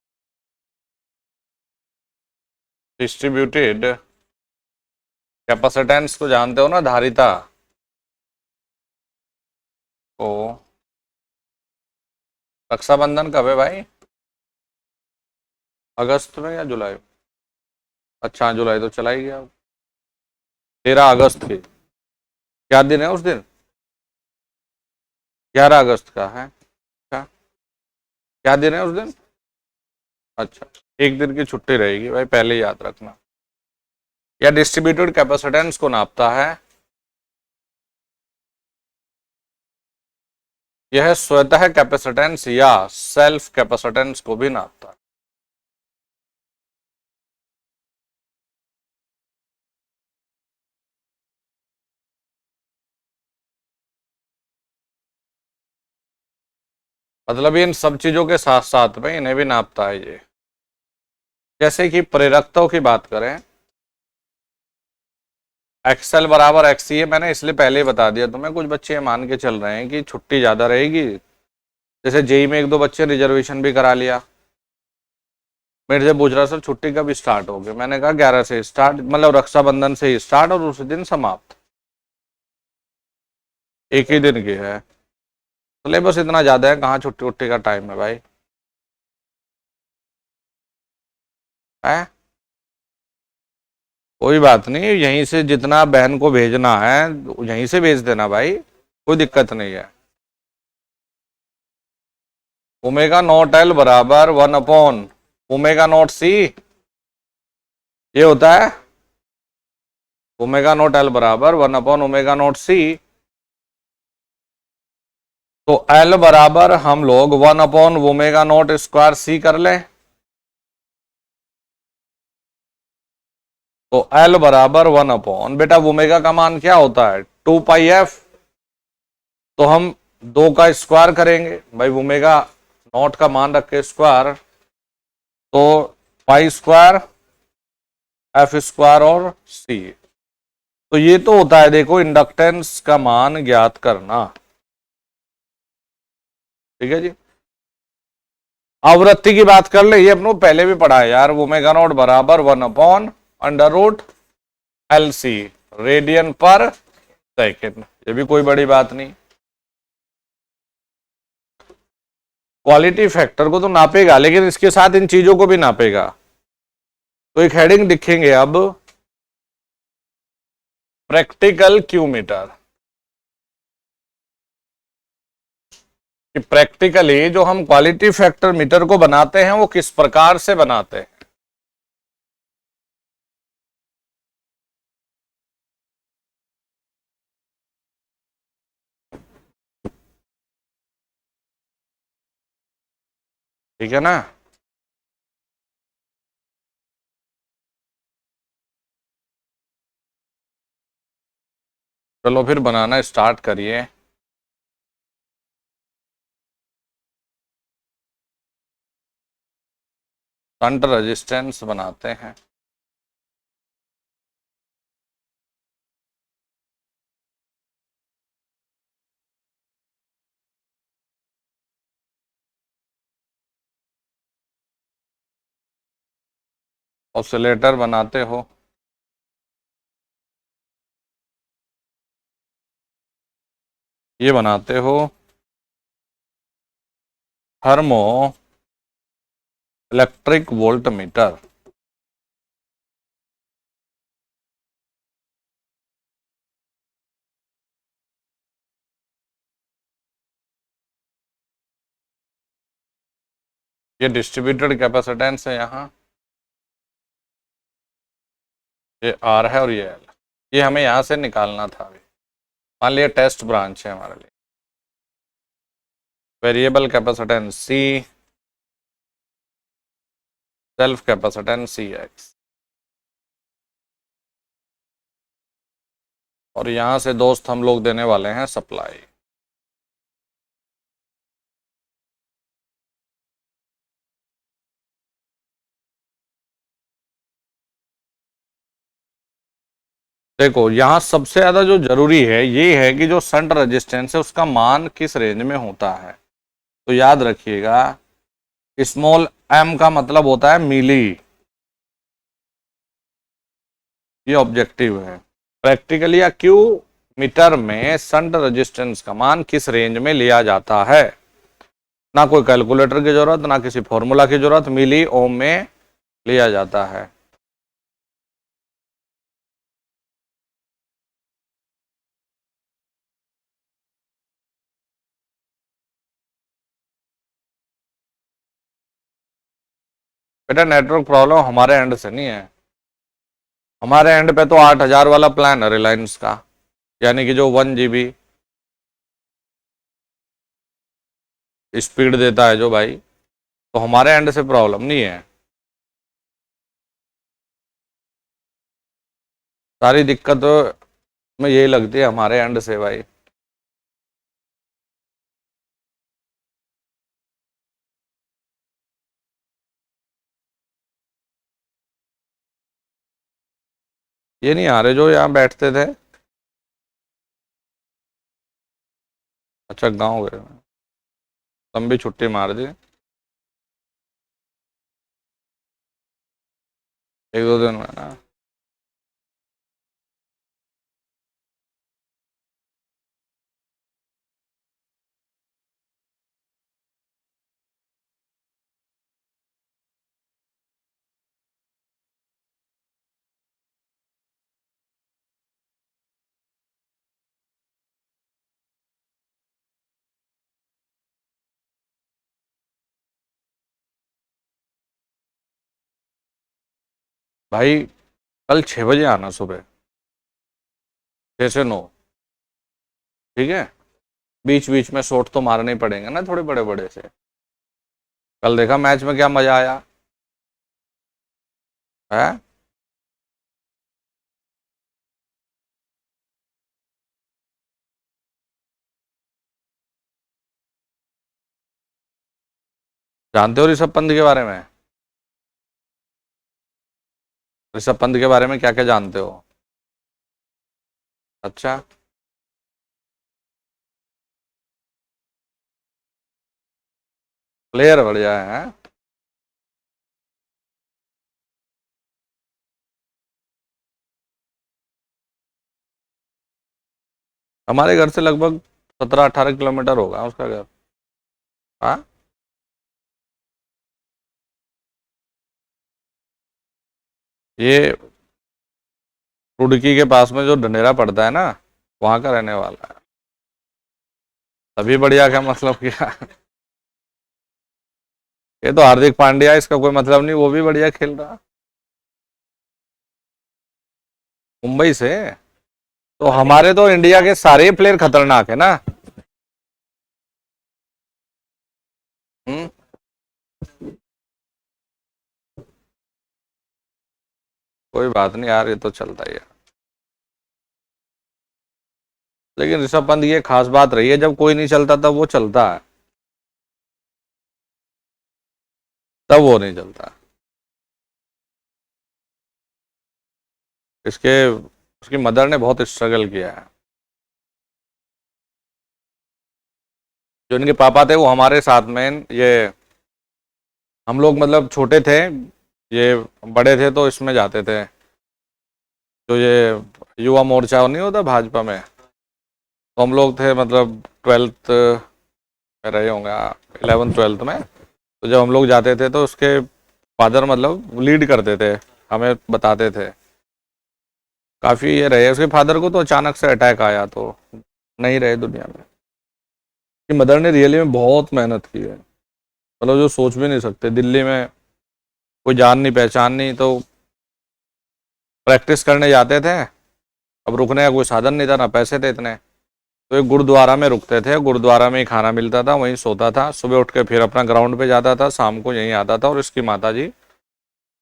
डिस्ट्रीब्यूटेड कैपेसिटेंस को जानते हो ना, धारिता को। रक्षाबंधन कब है भाई? अगस्त में या जुलाई में? अच्छा जुलाई तो चला ही गया। 13 अगस्त की, क्या दिन है उस दिन? 11 अगस्त का है क्या? क्या दिन है उस दिन? अच्छा, एक दिन की छुट्टी रहेगी भाई, पहले याद रखना। या डिस्ट्रीब्यूटेड कैपेसिटेंस को नापता है, यह स्वतः कैपेसिटेंस या सेल्फ कैपेसिटेंस को भी नापता है। मतलब इन सब चीजों के साथ साथ में इन्हें भी नापता है ये। जैसे कि प्रेरकत्व की बात करें, एक्सएल बराबर एक्सी है, मैंने इसलिए पहले ही बता दिया तुम्हें, कुछ बच्चे ये मान के चल रहे हैं कि छुट्टी ज्यादा रहेगी। जैसे जेई में एक दो बच्चे रिजर्वेशन भी करा लिया, मेरे से पूछ रहा सर छुट्टी कब स्टार्ट होगी, मैंने कहा 11 से स्टार्ट, मतलब रक्षाबंधन से ही स्टार्ट और उसी दिन समाप्त, एक ही दिन की है। सिलेबस इतना ज्यादा है, कहाँ छुट्टी उट्टी का टाइम है भाई? है कोई बात नहीं, यहीं से जितना बहन को भेजना है यहीं से भेज देना भाई, कोई दिक्कत नहीं है। ओमेगा नॉट एल बराबर 1/ओमेगा नॉट सी, ये होता है ओमेगा नॉट एल बराबर 1/ओमेगा नॉट सी। तो एल बराबर हम लोग 1/ओमेगा नॉट स्क्वायर सी कर लें, तो एल बराबर 1/, बेटा ओमेगा का मान क्या होता है? 2πf, तो हम 2 का स्क्वायर करेंगे भाई, ओमेगा नॉट का मान रख के स्क्वायर, तो पाई स्क्वायर एफ स्क्वायर और सी। तो ये तो होता है देखो इंडक्टेंस का मान ज्ञात करना, ठीक है जी। आवृत्ति की बात कर ले, ये अपनों पहले भी पढ़ा है यार, ओमेगा नॉट बराबर 1/√LC, रेडियन पर सेकेंड, ये भी कोई बड़ी बात नहीं। क्वालिटी फैक्टर को तो नापेगा, लेकिन इसके साथ इन चीजों को भी नापेगा। तो एक हेडिंग लिखेंगे अब, प्रैक्टिकल क्यू मीटर, कि प्रैक्टिकली जो हम क्वालिटी फैक्टर मीटर को बनाते हैं वो किस प्रकार से बनाते हैं। ठीक है ना? चलो फिर बनाना स्टार्ट करिए। शंट रेजिस्टेंस बनाते हैं। ऑसिलेटर बनाते हो, ये बनाते हो, थर्मो इलेक्ट्रिक वोल्ट मीटर। ये डिस्ट्रीब्यूटेड कैपेसिटेंस है यहाँ, ये आर है और ये एल। ये हमें यहाँ से निकालना था अभी। मान लिया टेस्ट ब्रांच है हमारे लिए। Variable capacitance C, self capacitance C X, और यहाँ से दोस्त हम लोग देने वाले हैं सप्लाई। देखो यहाँ सबसे ज्यादा जो जरूरी है ये है कि जो शंट रेजिस्टेंस है उसका मान किस रेंज में होता है। तो याद रखिएगा, स्मॉल एम का मतलब होता है मिली, ये ऑब्जेक्टिव है। प्रैक्टिकली या क्यू मीटर में शंट रेजिस्टेंस का मान किस रेंज में लिया जाता है। ना कोई कैलकुलेटर की जरूरत, ना किसी फॉर्मूला की जरूरत, मिली ओम में लिया जाता है। बेटा नेटवर्क प्रॉब्लम हमारे एंड से नहीं है। हमारे एंड पे तो 8,000 वाला प्लान है रिलायंस का, यानी कि जो 1 GB स्पीड देता है जो भाई, तो हमारे एंड से प्रॉब्लम नहीं है। सारी दिक्कत में यही लगती है हमारे एंड से भाई। ये नहीं आ रहे जो यहाँ बैठते थे। अच्छा गाँव गए, लंबी छुट्टी मार दी, 1-2 दिन में ना। भाई कल 6 बजे आना सुबह, 6 से 9, ठीक है। बीच बीच में शॉट तो मारने ही पड़ेंगे ना थोड़े बड़े बड़े से। कल देखा मैच में क्या मजा आया है। जानते हो ऋषभ पंत के बारे में? ऋषभ पंत के बारे में क्या क्या जानते हो? अच्छा, प्लेयर बढ़िया है। हमारे घर से लगभग 17-18 किलोमीटर होगा उसका घर। हाँ, ये रुड़की के पास में जो ढंढेरा पड़ता है ना, वहां का रहने वाला है। तभी बढ़िया क्या मतलब क्या। ये तो हार्दिक पांड्या, इसका कोई मतलब नहीं, वो भी बढ़िया खेल रहा। मुंबई से? तो हमारे तो इंडिया के सारे प्लेयर खतरनाक है ना। हम्म। कोई बात नहीं यार, ये तो चलता ही है। लेकिन ऋषभ पंत की ये खास बात रही है, जब कोई नहीं चलता तब वो चलता है, तब वो नहीं चलता। इसके उसकी मदर ने बहुत स्ट्रगल किया है। जो इनके पापा थे वो हमारे साथ में, ये हम लोग मतलब छोटे थे, ये बड़े थे तो इसमें जाते थे, जो ये युवा मोर्चा नहीं होता भाजपा में, तो हम लोग थे मतलब 12th में रहे होंगे 11th-12th में। तो जब हम लोग जाते थे तो उसके फादर मतलब लीड करते थे, हमें बताते थे। काफ़ी ये रहे। उसके फादर को तो अचानक से अटैक आया तो नहीं रहे दुनिया में। कि मदर ने रियली में बहुत मेहनत की है, मतलब जो सोच भी नहीं सकते। दिल्ली में कोई जान नहीं पहचान नहीं, तो प्रैक्टिस करने जाते थे। अब रुकने का कोई साधन नहीं था, ना पैसे थे इतने, तो एक गुरुद्वारा में रुकते थे। गुरुद्वारा में ही खाना मिलता था, वहीं सोता था। सुबह उठ के फिर अपना ग्राउंड पे जाता था, शाम को यहीं आता था। और इसकी माता जी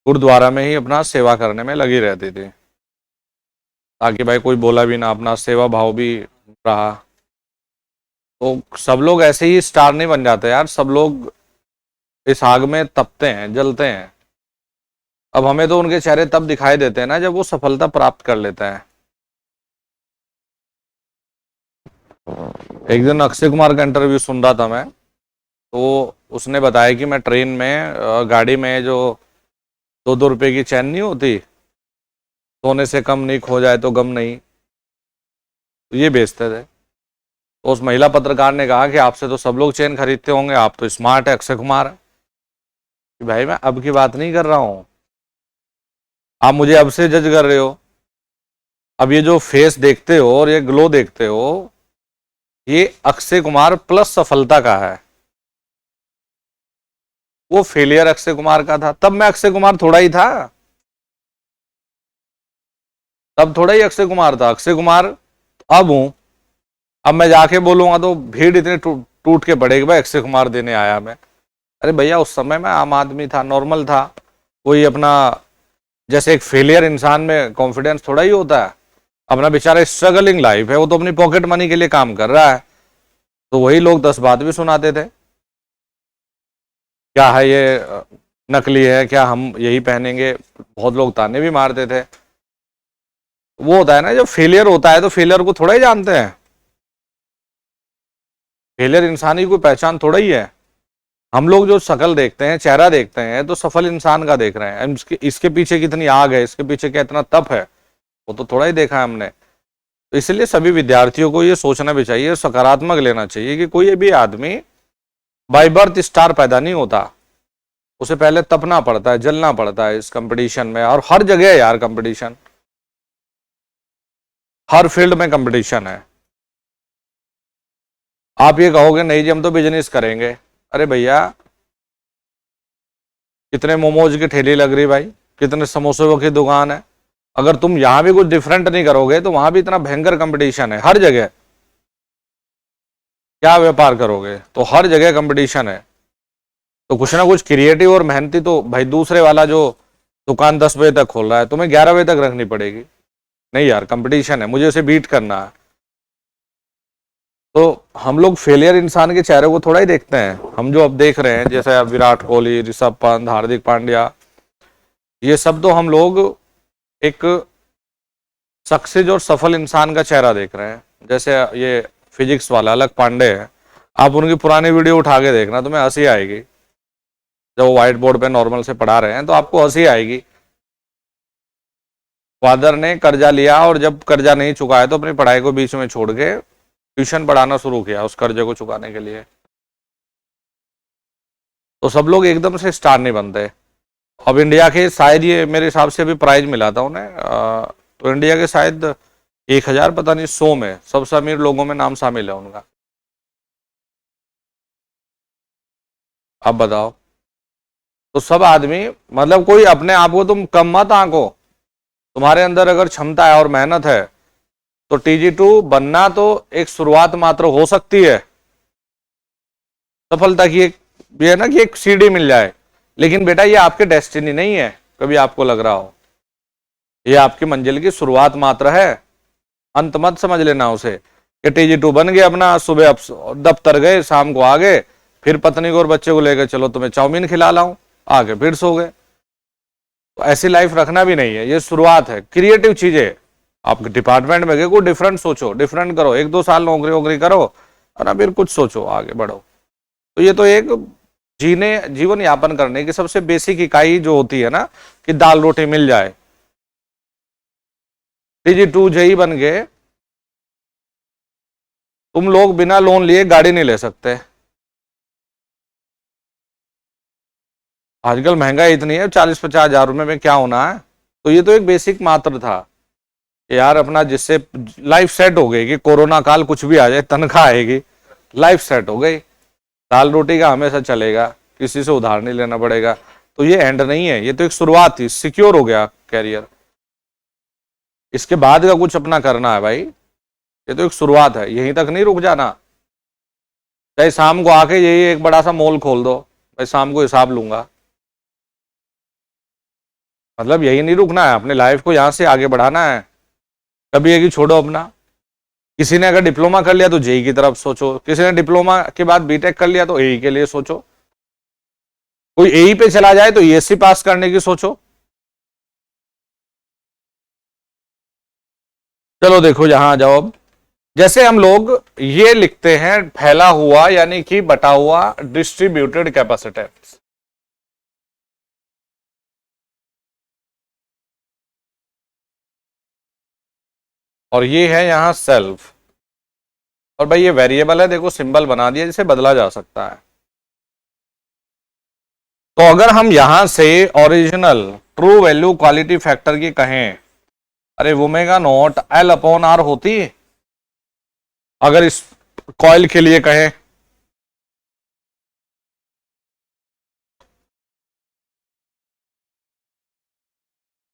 गुरुद्वारा में ही अपना सेवा करने में लगी रहती थी, ताकि भाई कोई बोला भी ना, अपना सेवा भाव भी रहा। तो सब लोग ऐसे ही स्टार नहीं बन जाते यार, सब लोग इस आग में तपते हैं, जलते हैं। अब हमें तो उनके चेहरे तब दिखाई देते हैं ना जब वो सफलता प्राप्त कर लेते हैं। एक दिन अक्षय कुमार का इंटरव्यू सुन रहा था मैं, तो उसने बताया कि मैं ट्रेन में गाड़ी में जो 2-2 रुपए की चैन नहीं होती, सोने से कम नहीं, खो जाए तो गम नहीं, तो ये बेचते थे। तो उस महिला पत्रकार ने कहा कि आपसे तो सब लोग चेन खरीदते होंगे, आप तो स्मार्ट है अक्षय कुमार। कि भाई मैं अब की बात नहीं कर रहा हूं, आप मुझे अब से जज कर रहे हो। अब ये जो फेस देखते हो और ये ग्लो देखते हो, ये अक्षय कुमार प्लस सफलता का है। वो फेलियर अक्षय कुमार का था, तब मैं अक्षय कुमार थोड़ा ही था, तब थोड़ा ही अक्षय कुमार था। अक्षय कुमार अब हूं। अब मैं जाके बोलूंगा तो भीड़ इतनी टूट के पड़ेगी, भाई अक्षय कुमार देने आया मैं। अरे भैया उस समय मैं आम आदमी था, नॉर्मल था, कोई अपना जैसे एक फेलियर इंसान में कॉन्फिडेंस थोड़ा ही होता है। अपना बेचारा स्ट्रगलिंग लाइफ है, वो तो अपनी पॉकेट मनी के लिए काम कर रहा है। तो वही लोग 10 बात भी सुनाते थे, क्या है ये नकली है, क्या हम यही पहनेंगे। बहुत लोग ताने भी मारते थे। वो होता है ना, जब फेलियर होता है तो फेलियर को थोड़ा ही जानते हैं। फेलियर इंसान की कोई पहचान थोड़ा ही है। हम लोग जो शक्ल देखते हैं, चेहरा देखते हैं, तो सफल इंसान का देख रहे हैं। इसके पीछे कितनी आग है, इसके पीछे क्या इतना तप है, वो तो थोड़ा ही देखा है हमने। तो इसलिए सभी विद्यार्थियों को ये सोचना भी चाहिए, सकारात्मक लेना चाहिए कि कोई भी आदमी बाय बर्थ स्टार पैदा नहीं होता। उसे पहले तपना पड़ता है, जलना पड़ता है इस कंपटीशन में। और हर जगह है यार कंपटीशन, हर फील्ड में कंपटीशन है। आप ये कहोगे नहीं जी हम तो बिजनेस करेंगे, अरे भैया कितने मोमोज की ठेली लग रही भाई, कितने समोसों की दुकान है। अगर तुम यहां भी कुछ डिफरेंट नहीं करोगे तो वहां भी इतना भयंकर कंपटीशन है हर जगह। क्या व्यापार करोगे, तो हर जगह कंपटीशन है। तो कुछ ना कुछ क्रिएटिव और मेहनती तो भाई, दूसरे वाला जो दुकान 10 बजे तक खोल रहा है तुम्हें 11 बजे तक रखनी पड़ेगी। नहीं यार कंपटीशन है, मुझे उसे बीट करना है। तो हम लोग फेलियर इंसान के चेहरे को थोड़ा ही देखते हैं। हम जो अब देख रहे हैं जैसे विराट कोहली, ऋषभ पंत, हार्दिक पांड्या, ये सब तो हम लोग एक सक्सेस और सफल इंसान का चेहरा देख रहे हैं। जैसे ये फिजिक्स वाला अलग पांडे है, आप उनकी पुरानी वीडियो उठा के देखना, तुम्हें हंसी आएगी। जब वो व्हाइट बोर्ड पे नॉर्मल से पढ़ा रहे हैं तो आपको हंसी आएगी। फादर ने कर्जा लिया और जब कर्जा नहीं चुकाया तो अपनी पढ़ाई को बीच में छोड़ के ट्यूशन पढ़ाना शुरू किया उस कर्जे को चुकाने के लिए। तो सब लोग एकदम से स्टार नहीं बनते। अब इंडिया के शायद, ये मेरे हिसाब से अभी प्राइज मिला था उन्हें, तो इंडिया के शायद 1000 पता नहीं 100 में सबसे अमीर लोगों में नाम शामिल है उनका। अब बताओ, तो सब आदमी, मतलब कोई अपने आप को तुम कम मत आंको। तुम्हारे अंदर अगर क्षमता है और मेहनत है तो TG2 बनना तो एक शुरुआत मात्र हो सकती है सफलता की। एक ये है ना कि एक सीढ़ी मिल जाए, लेकिन बेटा ये आपके डेस्टिनी नहीं है। कभी आपको लग रहा हो ये आपकी मंजिल की शुरुआत मात्र है, अंत मत समझ लेना उसे कि TG2 बन गए, अपना सुबह दफ्तर गए, शाम को आ गए, फिर पत्नी को और बच्चे को लेकर चलो तुम्हें चाउमीन खिला लाऊं, आके फिर सो गए। तो ऐसी लाइफ रखना भी नहीं है, ये शुरुआत है। क्रिएटिव चीजें आपके डिपार्टमेंट में गए, कोई डिफरेंट सोचो, डिफरेंट करो, 1-2 साल नौकरी वोकरी करो और फिर कुछ सोचो, आगे बढ़ो। तो ये तो एक जीवन यापन करने की सबसे बेसिक इकाई जो होती है ना, कि दाल रोटी मिल जाए। TG2 जेई बन गए, तुम लोग बिना लोन लिए गाड़ी नहीं ले सकते। आजकल महंगाई इतनी है, 40-50 हज़ार रुपए में क्या होना है। तो ये तो एक बेसिक मात्र था यार अपना, जिससे लाइफ सेट हो गई कि कोरोना काल कुछ भी आ जाए, तनख्वाह आएगी, लाइफ सेट हो गई, दाल रोटी का हमेशा चलेगा, किसी से उधार नहीं लेना पड़ेगा। तो ये एंड नहीं है, ये तो एक शुरुआत थी, सिक्योर हो गया कैरियर। इसके बाद का कुछ अपना करना है भाई, ये तो एक शुरुआत है, यहीं तक नहीं रुक जाना। चाहे शाम को आके यही एक बड़ा सा मॉल खोल दो, भाई शाम को हिसाब लूंगा, मतलब यही नहीं रुकना है, अपने लाइफ को यहां से आगे बढ़ाना है। कभी एक ही छोड़ो अपना। किसी ने अगर डिप्लोमा कर लिया तो जेई की तरफ सोचो, किसी ने डिप्लोमा के बाद बीटेक कर लिया तो एई के लिए सोचो, कोई एई पे चला जाए तो ईएससी पास करने की सोचो। चलो देखो यहां आ जाओ अब। जैसे हम लोग ये लिखते हैं फैला हुआ यानी कि बटा हुआ, डिस्ट्रीब्यूटेड कैपेसिटेंस। और ये है यहां सेल्फ। और भाई ये वेरिएबल है, देखो सिंबल बना दिया जिसे बदला जा सकता है। तो अगर हम यहां से original true value quality factor की कहें, अरे omega not L upon R होती है, अगर इस कॉइल के लिए कहें,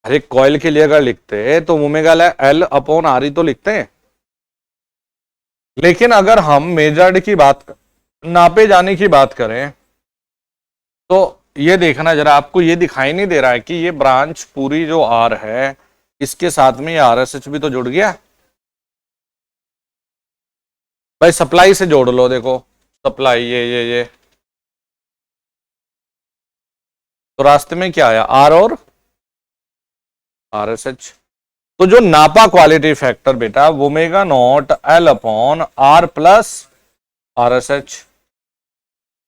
अरे कॉइल के लिए अगर लिखते हैं तो ओमेगा एल अपॉन आर ही तो लिखते हैं। लेकिन अगर हम मेजर्ड की बात, नापे जाने की बात करें, तो ये देखना जरा, आपको ये दिखाई नहीं दे रहा है कि ये ब्रांच पूरी जो आर है, इसके साथ में ये आरएसएच भी तो जुड़ गया। भाई सप्लाई से जोड़ लो, देखो सप्लाई ये तो रास्ते में क्या आया, आर और आरएसएच। तो जो नापा क्वालिटी फैक्टर बेटा, omega not L upon R plus RSH.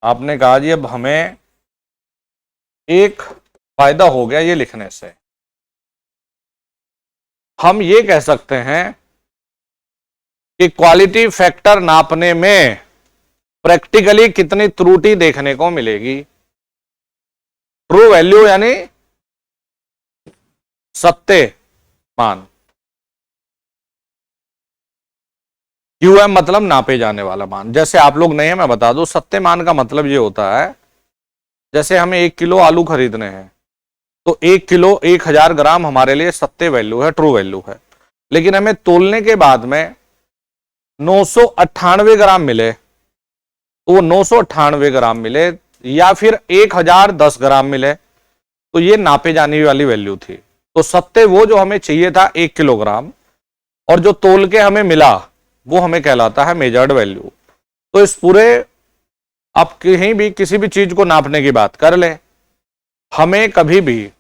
आपने कहा जी अब हमें एक फायदा हो गया ये लिखने से, हम ये कह सकते हैं कि क्वालिटी फैक्टर नापने में प्रैक्टिकली कितनी त्रुटि देखने को मिलेगी। ट्रू वैल्यू यानी सत्य मान, क्यूएम मतलब नापे जाने वाला मान। जैसे आप लोग नहीं है, मैं बता दूं, सत्य मान का मतलब ये होता है, जैसे हमें 1 किलो आलू खरीदने हैं, तो 1 किलो 1000 ग्राम हमारे लिए सत्य वैल्यू है, ट्रू वैल्यू है। लेकिन हमें तोलने के बाद में 998 ग्राम मिले, तो वो 998 ग्राम मिले, या फिर 1010 ग्राम मिले, तो ये नापे जाने वाली वैल्यू थी। तो सत्य वो जो हमें चाहिए था 1 किलोग्राम, और जो तोल के हमें मिला वो हमें कहलाता है मेजर्ड वैल्यू। तो इस पूरे, आप कहीं भी किसी भी चीज को नापने की बात कर ले, हमें कभी भी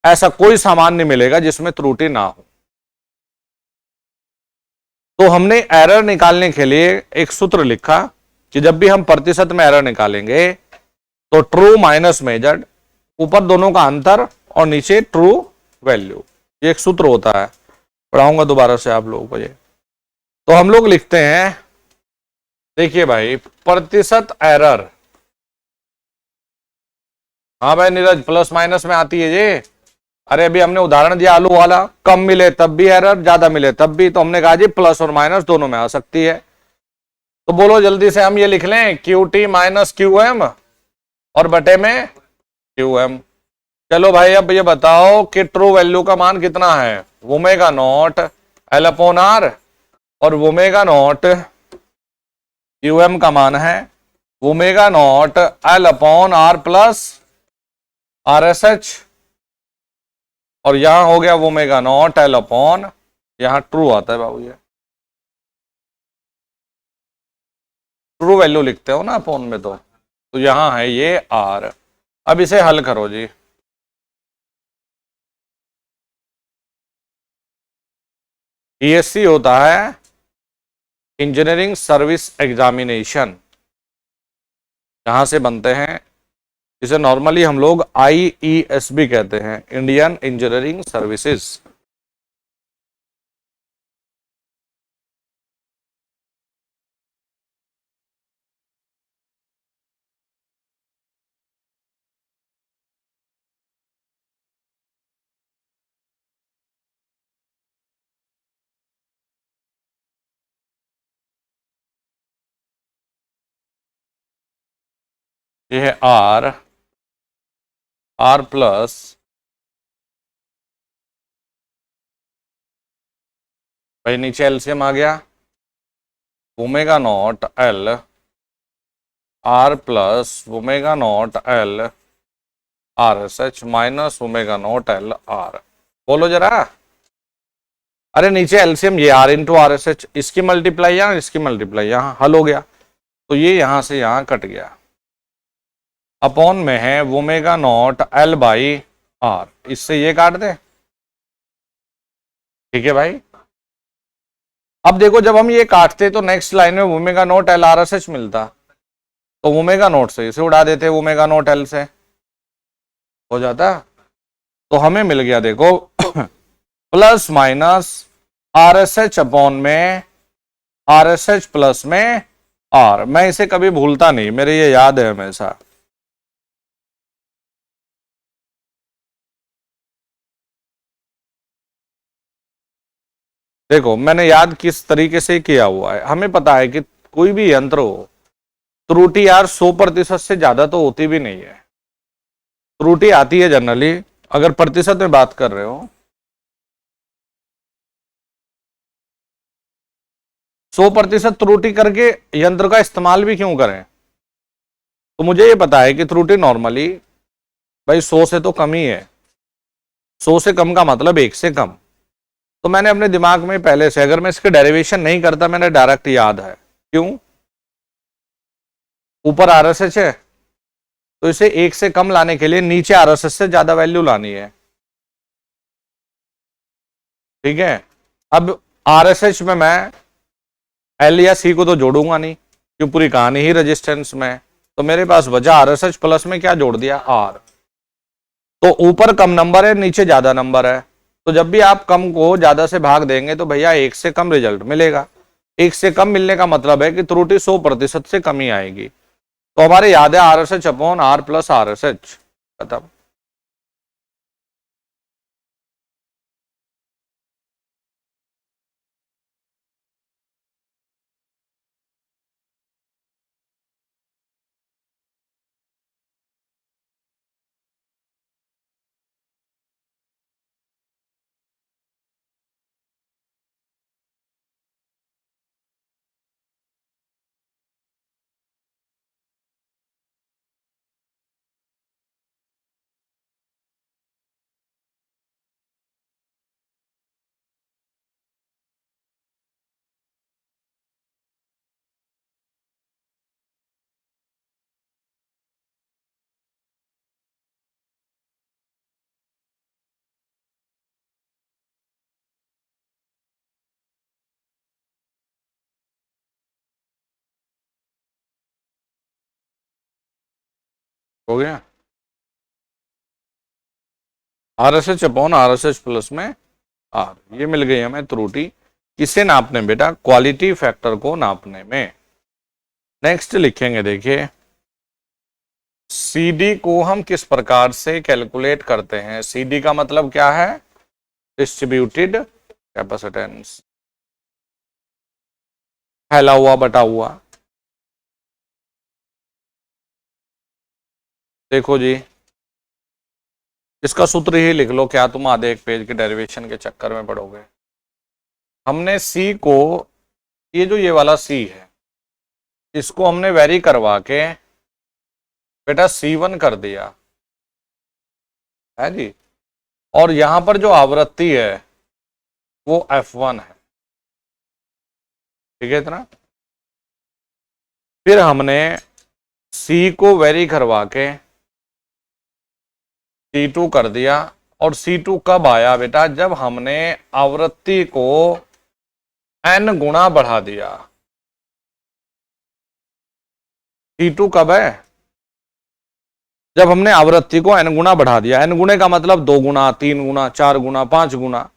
ऐसा कोई सामान नहीं मिलेगा जिसमें त्रुटि ना हो। तो हमने एरर निकालने के लिए एक सूत्र लिखा कि जब भी हम प्रतिशत में एरर निकालेंगे तो ट्रू माइनस मेजर्ड, ऊपर दोनों का अंतर और नीचे ट्रू वैल्यू, ये एक सूत्र होता है, पढ़ाऊंगा दोबारा से आप लोगों को ये। तो हम लोग लिखते हैं, देखिए भाई, प्रतिशत एरर, हाँ भाई नीरज प्लस माइनस में आती है ये। अरे अभी हमने उदाहरण दिया आलू वाला, कम मिले तब भी एरर, ज्यादा मिले तब भी, तो हमने कहा जी प्लस और माइनस दोनों में आ सकती है। तो बोलो जल्दी से हम ये लिख लें, Q T minus Q M और बटे में क्यू एम। चलो भाई अब ये बताओ कि ट्रू वैल्यू का मान कितना है, omega not L upon R, और ओमेगा नॉट क्यू एम का मान है omega not L upon R plus R S H, और यहां हो गया ओमेगा नॉट एल अपॉन, यहां ट्रू आता है बाबू, ये ट्रू वैल्यू लिखते हो ना अपॉन में, तो यहां है ये आर। अब इसे हल करो जी। ईएससी होता है इंजीनियरिंग सर्विस एग्जामिनेशन, यहां से बनते हैं, इसे नॉर्मली हम लोग आईईएस भी कहते हैं, इंडियन इंजीनियरिंग सर्विसेज। ये है आर, आर प्लस भाई नीचे एलसीएम आ गया, omega not L R plus omega not L R S H minus omega not L R. बोलो जरा। अरे नीचे एलसीएम ये R into R S H, इसकी मल्टीप्लाई यहां, इसकी मल्टीप्लाई यहां, हल हो गया। तो ये यहां से यहां कट गया, अपॉन में है omega not L by R, इससे ये काट दे। ठीक है भाई। अब देखो जब हम ये काटते तो नेक्स्ट लाइन में omega naught L R S H मिलता, तो ओमेगा नॉट से इसे उड़ा देते, ओमेगा नॉट एल से हो जाता। तो हमें मिल गया देखो plus minus are S H upon में आर एस एच प्लस में आर। मैं इसे कभी भूलता नहीं, मेरे ये याद है हमेशा। देखो मैंने याद किस तरीके से किया हुआ है। हमें पता है कि कोई भी यंत्र हो, त्रुटि यार 100% से ज्यादा तो होती भी नहीं है। त्रुटि आती है जनरली, अगर प्रतिशत में बात कर रहे हो 100% त्रुटि करके यंत्र का इस्तेमाल भी क्यों करें। तो मुझे ये पता है कि त्रुटि नॉर्मली भाई 100 से तो कम ही है। 100 से कम का मतलब 1 से कम। तो मैंने अपने दिमाग में पहले से, अगर मैं इसके डेरिवेशन नहीं करता, मैंने डायरेक्ट याद है। क्यों? ऊपर आरएसएच है, तो इसे 1 से कम लाने के लिए नीचे आरएसएच से ज्यादा वैल्यू लानी है। ठीक है। अब आरएसएच में मैं एल या सी को तो जोड़ूंगा नहीं, क्यों, पूरी कहानी ही रेजिस्टेंस में। तो मेरे पास बचा आरएसएच प्लस में क्या जोड़ दिया, आर। तो ऊपर कम नंबर है, नीचे ज्यादा नंबर है। तो जब भी आप कम को ज्यादा से भाग देंगे तो भैया 1 से कम रिजल्ट मिलेगा। 1 से कम मिलने का मतलब है कि त्रुटि 100% से कम ही आएगी। तो हमारे याद है R S H upon R plus R S H, खत्म। हो गया R S H upon R S H plus में आर। ये मिल गई हमें त्रुटि। किसे नापने बेटा, क्वालिटी फैक्टर को नापने में। नेक्स्ट लिखेंगे, देखिए CD को हम किस प्रकार से कैलकुलेट करते हैं। CD का मतलब क्या है, डिस्ट्रीब्यूटेड कैपेसिटेंस, फैला हुआ बटा हुआ। देखो जी, इसका सूत्र ही लिख लो, क्या तुम आधे एक पेज के डेरिवेशन के चक्कर में पड़ोगे। हमने C को, ये जो ये वाला C है, इसको हमने वेरी करवा के बेटा C1 कर दिया है जी। और यहां पर जो आवृत्ति है वो F1 है। ठीक है इतना। फिर हमने C को वेरी करवा के C2 कर दिया। और C2 कब आया बेटा, जब हमने आवृत्ति को n गुना बढ़ा दिया। C2 कब है, जब हमने आवृत्ति को n गुना बढ़ा दिया। n गुणे का मतलब 2 गुना, 3 गुना, 4 गुना, 5 गुना,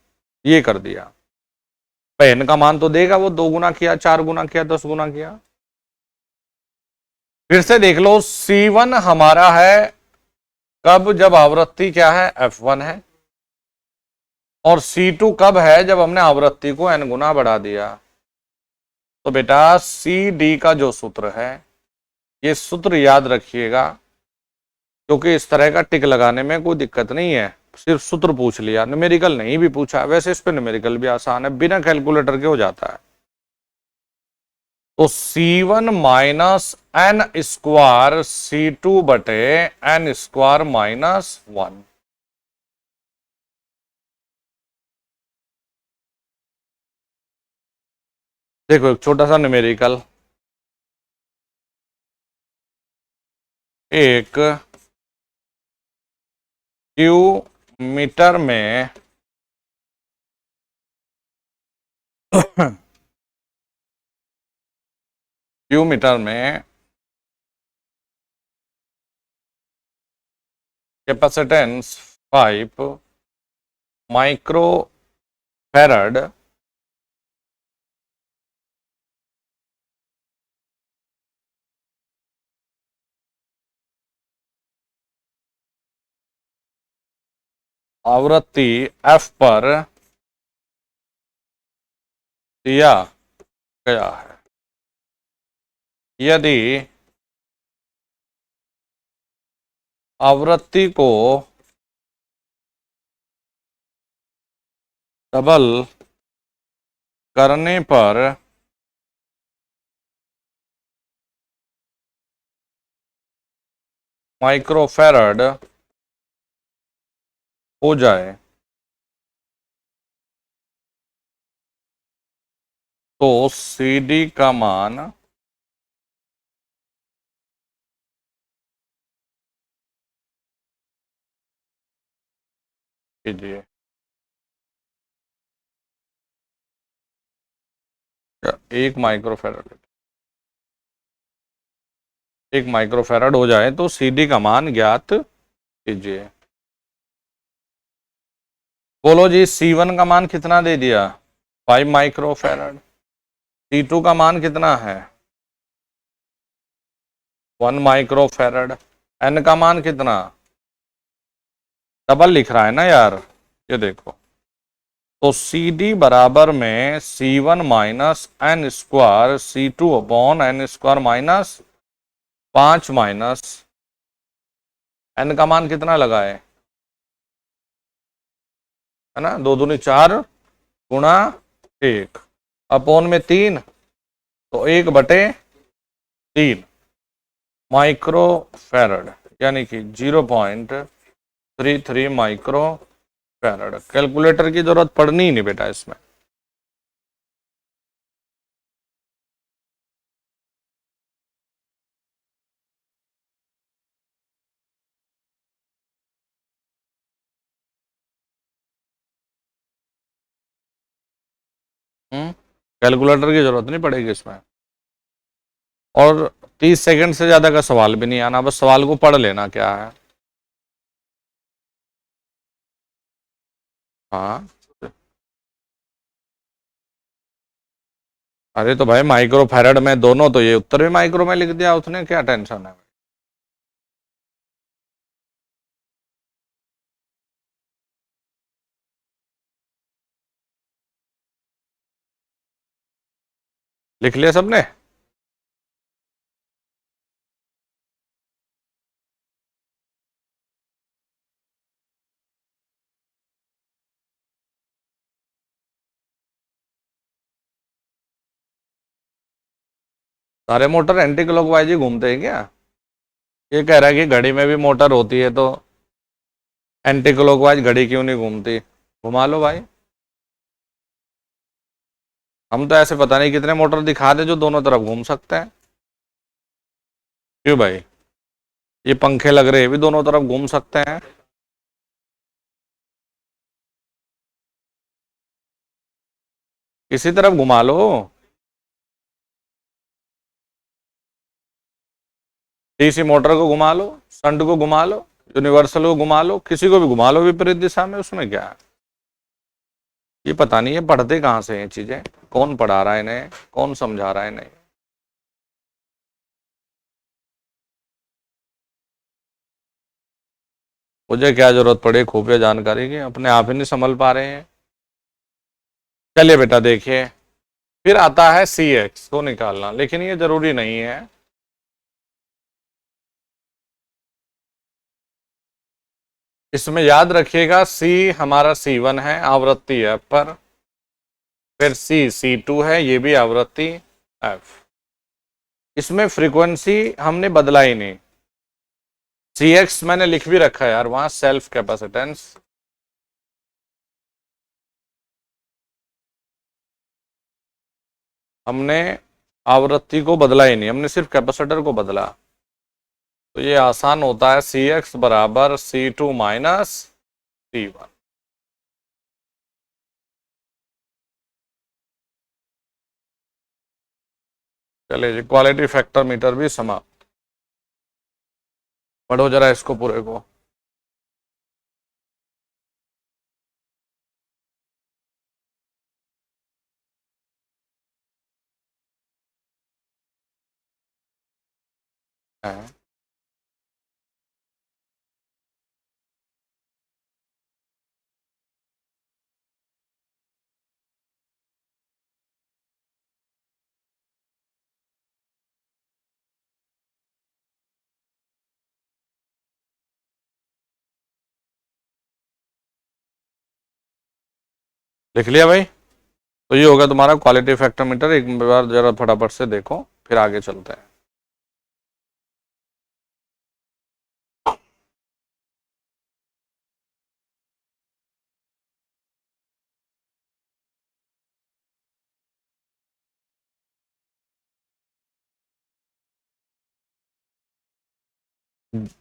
ये कर दिया। n का मान तो देगा वो, 2 गुना किया, 4 गुना किया, 10 गुना किया। फिर से देख लो, C1 हमारा है कब, जब आवृत्ति क्या है, F1 है। और C2 कब है, जब हमने आवृत्ति को n गुना बढ़ा दिया। तो बेटा CD का जो सूत्र है, ये सूत्र याद रखिएगा, क्योंकि इस तरह का टिक लगाने में कोई दिक्कत नहीं है, सिर्फ सूत्र पूछ लिया, न्यूमेरिकल नहीं भी पूछा। वैसे इस पे न्यूमेरिकल भी आसान है, बिना कैलकुलेटर के हो जाता है। तो C1 minus N square C2 बटे एन स्क्वायर माइनस 1। देखो एक छोटा सा न्यूमेरिकल, एक क्यू मीटर में क्यू मीटर में कैपेसिटेंस 5 माइक्रो फैरड आवृत्ति F पर दिया गया है। यदि आवृत्ति को डबल करने पर माइक्रोफैरड हो जाए तो CD का मान कीजिए, 1 माइक्रोफैरड हो जाए तो CD का मान ज्ञात कीजिए। बोलो जी, C1 का मान कितना दे दिया, 5 माइक्रोफैरड। C2 का मान कितना है, 1 माइक्रोफैरड। N का मान कितना, डबल लिख रहा है ना यार, ये देखो। तो CD बराबर में C1 minus N square C2 upon N square minus 5 minus N का मान कितना लगाए, है ना, 2 दूनी 4 गुणा 1 अपॉन में 3, तो 1/3 माइक्रो फैरड, यानी कि 0.33 माइक्रो फैरड। कैलकुलेटर की जरूरत पड़नी ही नहीं बेटा इसमें। कैलकुलेटर की जरूरत नहीं पड़ेगी इसमें, और 30 सेकंड से ज्यादा का सवाल भी नहीं आना, बस सवाल को पढ़ लेना क्या है। हाँ, अरे तो भाई माइक्रो फैरड में दोनों, तो ये उत्तर भी माइक्रो में लिख दिया उसने, क्या टेंशन है। लिख लिया सबने। सारे मोटर एंटी क्लॉकवाइज ही घूमते हैं क्या, ये कह रहा है कि घड़ी में भी मोटर होती है तो एंटी क्लॉकवाइज घड़ी क्यों नहीं घूमती, घुमा लो भाई। हम तो ऐसे पता नहीं कितने मोटर दिखा दे जो दोनों तरफ घूम सकते हैं। क्यों भाई, ये पंखे लग रहे हैं भी दोनों तरफ घूम सकते हैं। किसी तरफ घुमा लो, डीसी मोटर को घुमा लो, शंट को घुमा लो, यूनिवर्सल को घुमा लो, किसी को भी घुमा लो विपरीत दिशा में, उसमें क्या है। ये पता नहीं है पढ़ते कहाँ से ये चीजें, कौन पढ़ा रहा है इन्हें, कौन समझा रहा है इन्हें। मुझे क्या जरूरत पड़ी खुफिया जानकारी की, अपने आप ही नहीं संभल पा रहे हैं। चलिए बेटा देखिए, फिर आता है CX को निकालना, लेकिन ये जरूरी नहीं है। इसमें याद रखिएगा सी हमारा C1 है, आवृत्ति F पर, फिर C2 है, ये भी आवृत्ति F। इसमें फ्रीक्वेंसी हमने बदला ही नहीं, Cx मैंने लिख भी रखा है यार वहां, सेल्फ कैपेसिटेंस। हमने आवृत्ति को बदला ही नहीं, हमने सिर्फ कैपेसिटर को बदला। तो ये आसान होता है, Cx बराबर C2 माइनस C1। चलिए जी, क्वालिटी फैक्टर मीटर भी समाप्त। पढ़ो जरा इसको पूरे को। है। लिख लिया भाई? तो ये होगा तुम्हारा क्वालिटी फैक्टर मीटर। एक बार जरा फटाफट से देखो, फिर आगे चलते हैं।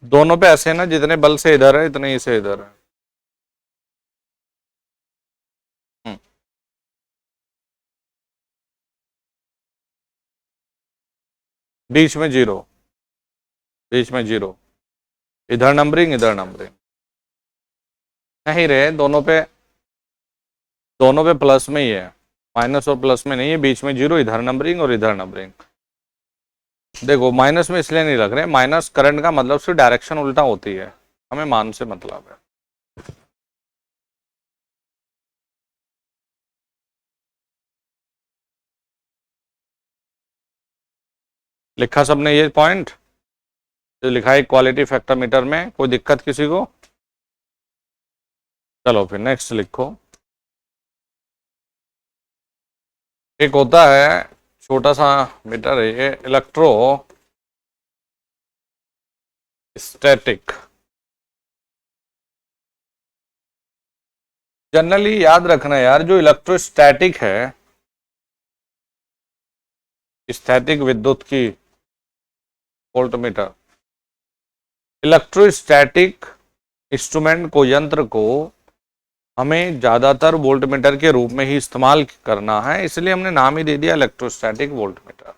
दोनों पे ऐसे है ना, जितने बल से इधर है इतने ही से इधर है। बीच में जीरो, बीच में जीरो, इधर नंबरिंग इधर नंबरिंग नहीं रहे, दोनों पे प्लस में ही है, माइनस और प्लस में नहीं है, बीच में जीरो, इधर नंबरिंग और इधर नंबरिंग। देखो माइनस में इसलिए नहीं लग रहे, माइनस करंट का मतलब सिर्फ डायरेक्शन उल्टा होती है, हमें मान से मतलब है। लिखा सबने ये पॉइंट जो लिखा है क्वालिटी फैक्टर मीटर में? कोई दिक्कत किसी को? चलो फिर नेक्स्ट लिखो। एक होता है छोटा सा मीटर है ये, इलेक्ट्रो स्टैटिक। जनरली याद रखना यार, जो इलेक्ट्रोस्टैटिक है, स्थैतिक विद्युत की वोल्टमीटर, इलेक्ट्रोस्टैटिक इंस्ट्रूमेंट को, यंत्र को हमें ज्यादातर वोल्टमीटर के रूप में ही इस्तेमाल करना है, इसलिए हमने नाम ही दे दिया इलेक्ट्रोस्टैटिक वोल्टमीटर।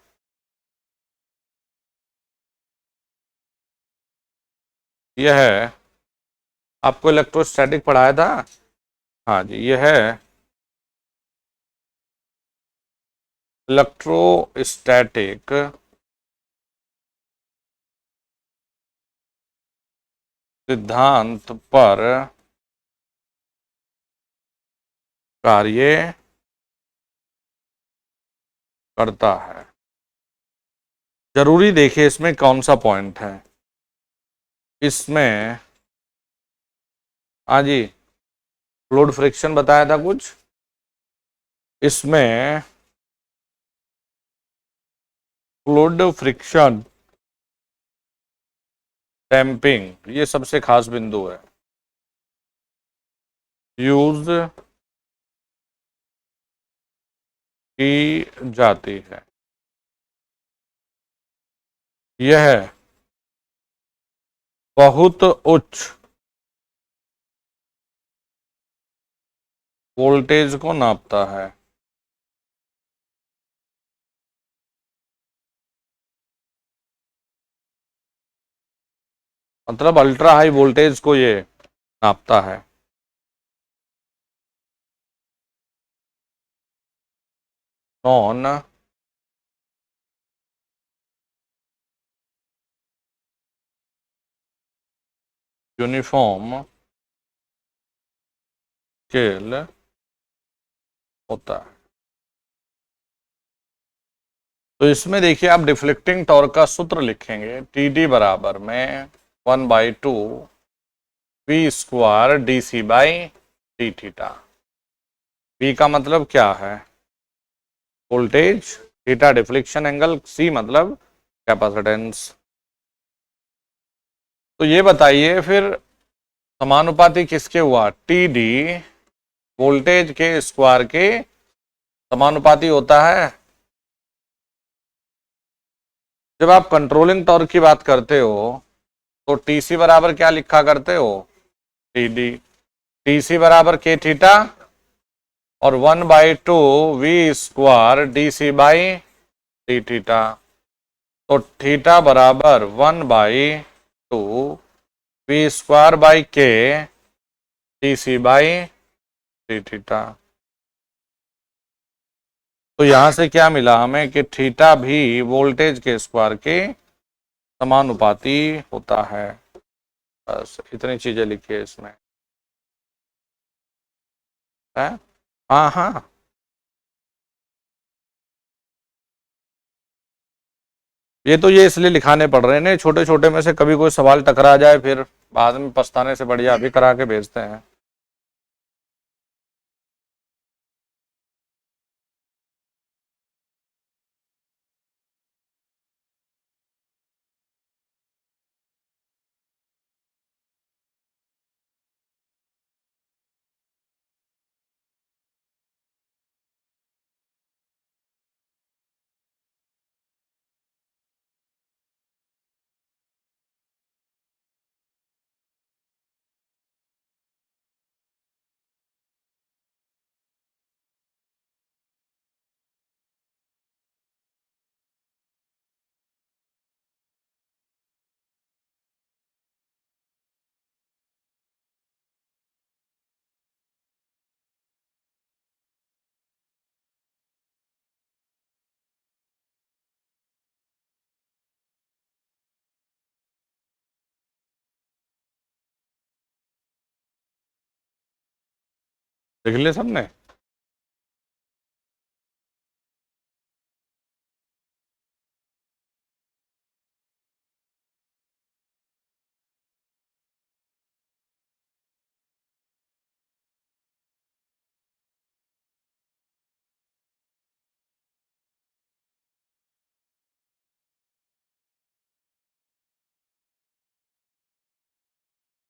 यह है, आपको इलेक्ट्रोस्टैटिक पढ़ाया था? हाँ जी, यह है इलेक्ट्रोस्टैटिक सिद्धांत पर कार्य करता है। जरूरी देखिए इसमें कौन सा पॉइंट है। इसमें हाँ जी, फ्लूइड फ्रिक्शन बताया था कुछ, इसमें फ्लूइड फ्रिक्शन, डैम्पिंग, ये सबसे खास बिंदु है। यूज की जाती है। यह बहुत उच्च वोल्टेज को नापता है। मतलब अल्ट्रा हाई वोल्टेज को ये नापता है। नॉन यूनिफॉर्म स्केल होता है। तो इसमें देखिए आप डिफ्लेक्टिंग टॉर्क का सूत्र लिखेंगे, टी डी बराबर में 1/2 V square D C by D theta. V का मतलब क्या है? Voltage, theta deflection angle, C मतलब कैपेसिटेंस। तो ये बताइए फिर समानुपाती किसके हुआ? टी डी वोल्टेज के स्क्वायर के समानुपाती होता है। जब आप कंट्रोलिंग टॉर्क की बात करते हो तो टीसी बराबर क्या लिखा करते हो? T D. टीसी बराबर के थीटा और 1/2 V square D C by D theta. तो थीटा बराबर 1/2 V square by K D C by D theta. तो यहां से क्या मिला हमें कि थीटा भी वोल्टेज के स्क्वायर के समानुपाती होता है। बस इतनी चीजें लिखिए इसमें है। हाँ हाँ, ये इसलिए लिखाने पड़ रहे हैं, छोटे छोटे में से कभी कोई सवाल टकरा जाए फिर बाद में पछताने से बढ़िया अभी करा के भेजते हैं। देख लिया सबने?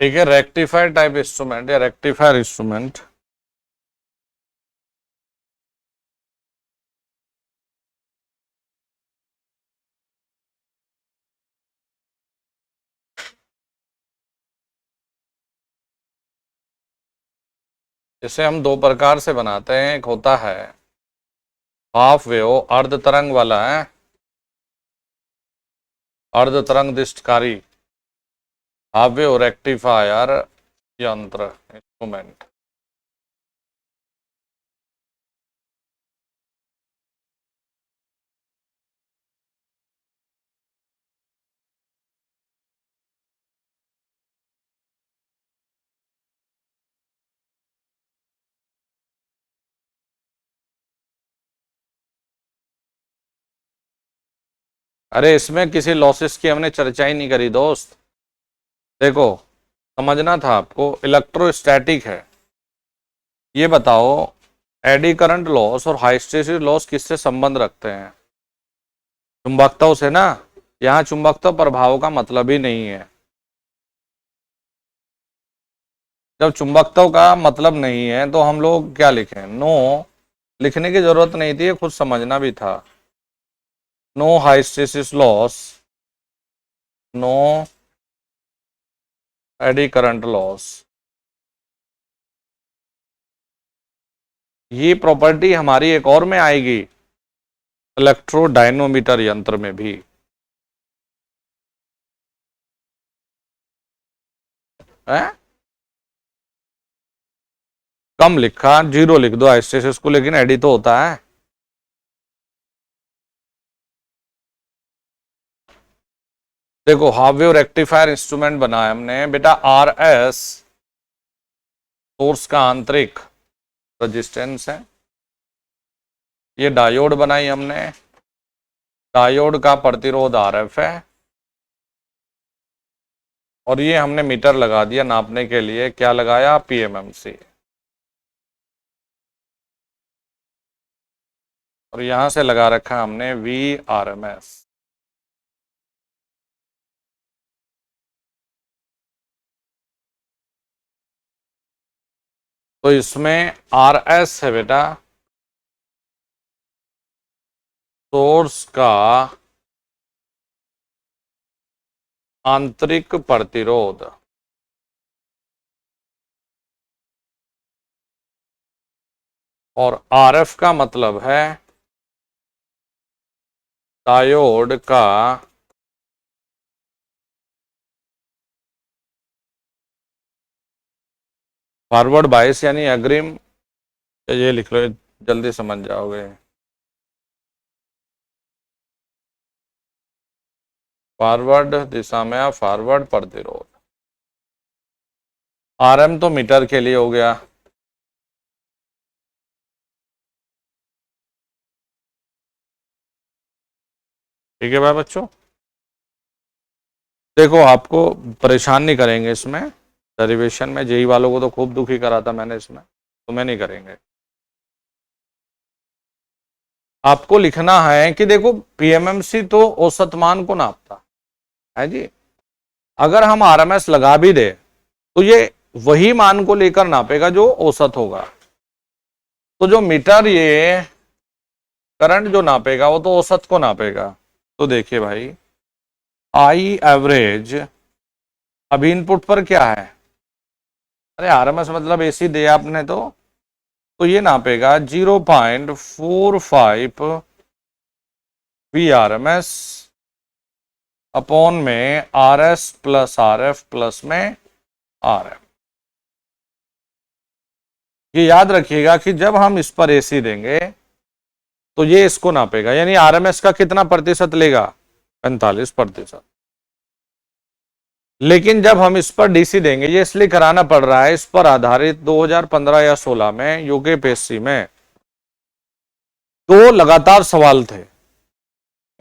ठीक है, रेक्टिफायर टाइप इंस्ट्रूमेंट या रेक्टिफायर इंस्ट्रूमेंट इसे हम दो प्रकार से बनाते हैं। एक होता है हाफ वेव अर्ध तरंग वाला है, अर्ध तरंग दिष्टकारी हाफ वेव रेक्टिफायर यंत्र इंस्ट्रूमेंट। अरे इसमें किसी लॉसेस की हमने चर्चा ही नहीं करी दोस्त। देखो, समझना था आपको, इलेक्ट्रोस्टैटिक है। ये बताओ एडी करंट लॉस और हाइस्टेरिक लॉस किससे संबंध रखते हैं? चुंबकत्व से ना। यहाँ चुंबकत्व प्रभाव का मतलब ही नहीं है। जब चुंबकत्व का मतलब नहीं है तो हम लोग क्या लिखें? नो, लिखने की जरूरत नहीं थी, खुद समझना भी था। No hysteric loss, no eddy current loss. ये प्रॉपर्टी हमारी एक और में आएगी, इलेक्ट्रोडायनोमीटर यंत्र में भी है। कम लिखा, जीरो लिख दो हाइस्टेरिक को, लेकिन एडी तो होता है। देखो हाफ वेव रेक्टिफायर इंस्ट्रूमेंट बनाया हमने बेटा, आर एस सोर्स का आंतरिक रेजिस्टेंस है। ये डायोड बनाई हमने, डायोड का प्रतिरोध आर एफ है। और ये हमने मीटर लगा दिया नापने के लिए, क्या लगाया, पीएमएमसी। और यहां से लगा रखा हमने VRMS। तो इसमें RS है बेटा सोर्स का आंतरिक प्रतिरोध, और RF का मतलब है डायोड का फॉरवर्ड बायस यानी अग्रिम, ये लिख लो, जल्दी समझ जाओगे। फॉरवर्ड दिशा में या फॉरवर्ड प्रतिरोध। RM तो मीटर के लिए हो गया। ठीक है भाई बच्चों, देखो आपको परेशान नहीं करेंगे इसमें, डेरिवेशन में जेई वालों को तो खूब दुखी करा था मैंने, इसमें तुम्हें नहीं करेंगे। आपको लिखना है कि देखो पीएमएमसी तो औसत मान को नापता है जी, अगर हम आरएमएस लगा भी दे तो ये वही मान को लेकर नापेगा जो औसत होगा। तो जो मीटर ये करंट जो नापेगा वो तो औसत को नापेगा। तो देखिए भाई, आई एवरेज अभी इनपुट पर क्या है, अरे आरएमएस मतलब एसी दे आपने तो ये नापेगा 0.45 VRMS अपॉन में RS प्लस RF प्लस में RM। ये याद रखिएगा कि जब हम इस पर एसी देंगे तो ये इसको नापेगा, यानी आरएमएस का कितना प्रतिशत लेगा, 45%। लेकिन जब हम इस पर डीसी देंगे, ये इसलिए कराना पड़ रहा है, इस पर आधारित 2015 या 16 में यूकेपीएससी में 2 लगातार सवाल थे,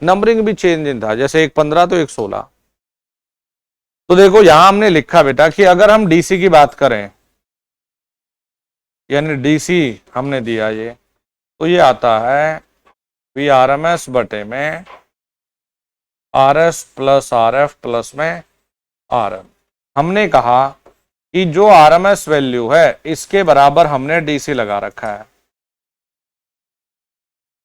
नंबरिंग भी चेंज नहीं था, जैसे एक 15 तो एक 16। तो देखो यहां हमने लिखा बेटा कि अगर हम डीसी की बात करें, यानी डीसी हमने दिया ये, तो ये आता है VRMS बटे में RS प्लस RF प्लस में RM। हमने कहा कि जो RMS वैल्यू है इसके बराबर हमने DC लगा रखा है,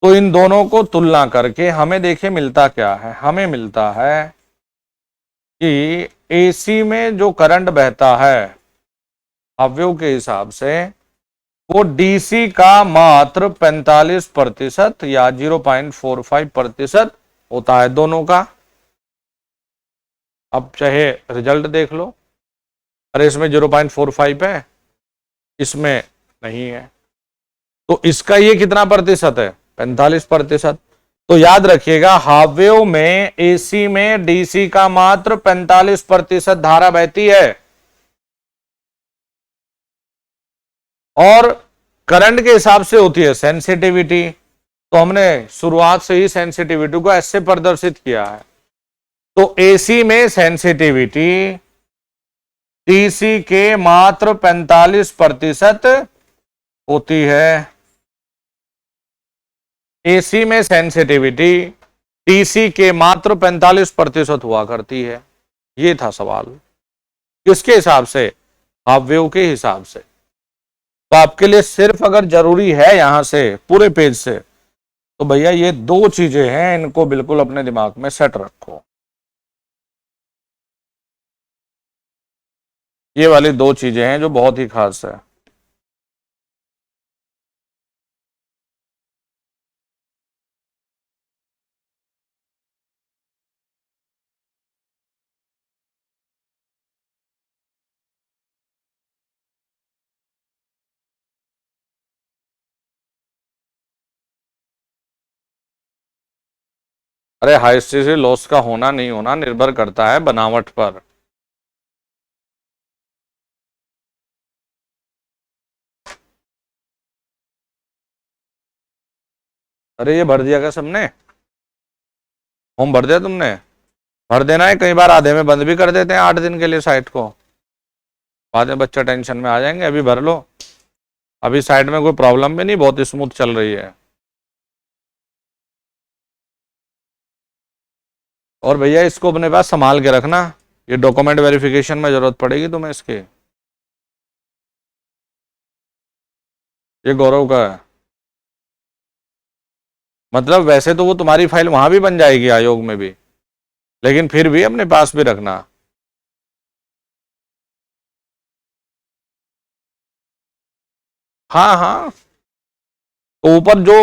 तो इन दोनों को तुलना करके हमें देखिए मिलता क्या है, हमें मिलता है कि AC में जो करंट बहता है अवयव के हिसाब से वो DC का मात्र 45% या 0.45% होता है दोनों का। अब चाहे रिजल्ट देख लो, अरे इसमें 0.45 है, इसमें नहीं है, तो इसका ये कितना प्रतिशत है, 45%। तो याद रखिएगा हाफ वेव में एसी में डीसी का मात्र 45% धारा बहती है, और करंट के हिसाब से होती है सेंसिटिविटी। तो हमने शुरुआत से ही सेंसिटिविटी को ऐसे प्रदर्शित किया है। तो एसी में सेंसिटिविटी डीसी के मात्र 45% होती है, एसी में सेंसिटिविटी डीसी के मात्र 45% हुआ करती है। ये था सवाल, किसके हिसाब से, हाफ वेव के हिसाब से। तो आपके लिए सिर्फ अगर जरूरी है यहां से पूरे पेज से, तो भैया ये 2 चीजें हैं, इनको बिल्कुल अपने दिमाग में सेट रखो। ये वाली 2 चीजें हैं जो बहुत ही खास है। अरे हाइस्टेरिक लॉस का होना नहीं होना निर्भर करता है बनावट पर। अरे ये भर दिया क्या सबने, होम भर दिया तुमने, भर देना है, कई बार आधे में बंद भी कर देते हैं 8 दिन के लिए साइट को, बाद में बच्चा टेंशन में आ जाएंगे। अभी भर लो, अभी साइट में कोई प्रॉब्लम भी नहीं, बहुत स्मूथ चल रही है। और भैया इसको अपने पास संभाल के रखना, ये डॉक्यूमेंट वेरिफिकेशन में जरूरत पड़ेगी तुम्हें इसकी। ये गौरव का है, मतलब वैसे तो वो तुम्हारी फाइल वहां भी बन जाएगी आयोग में भी, लेकिन फिर भी अपने पास भी रखना। हाँ हाँ, तो ऊपर जो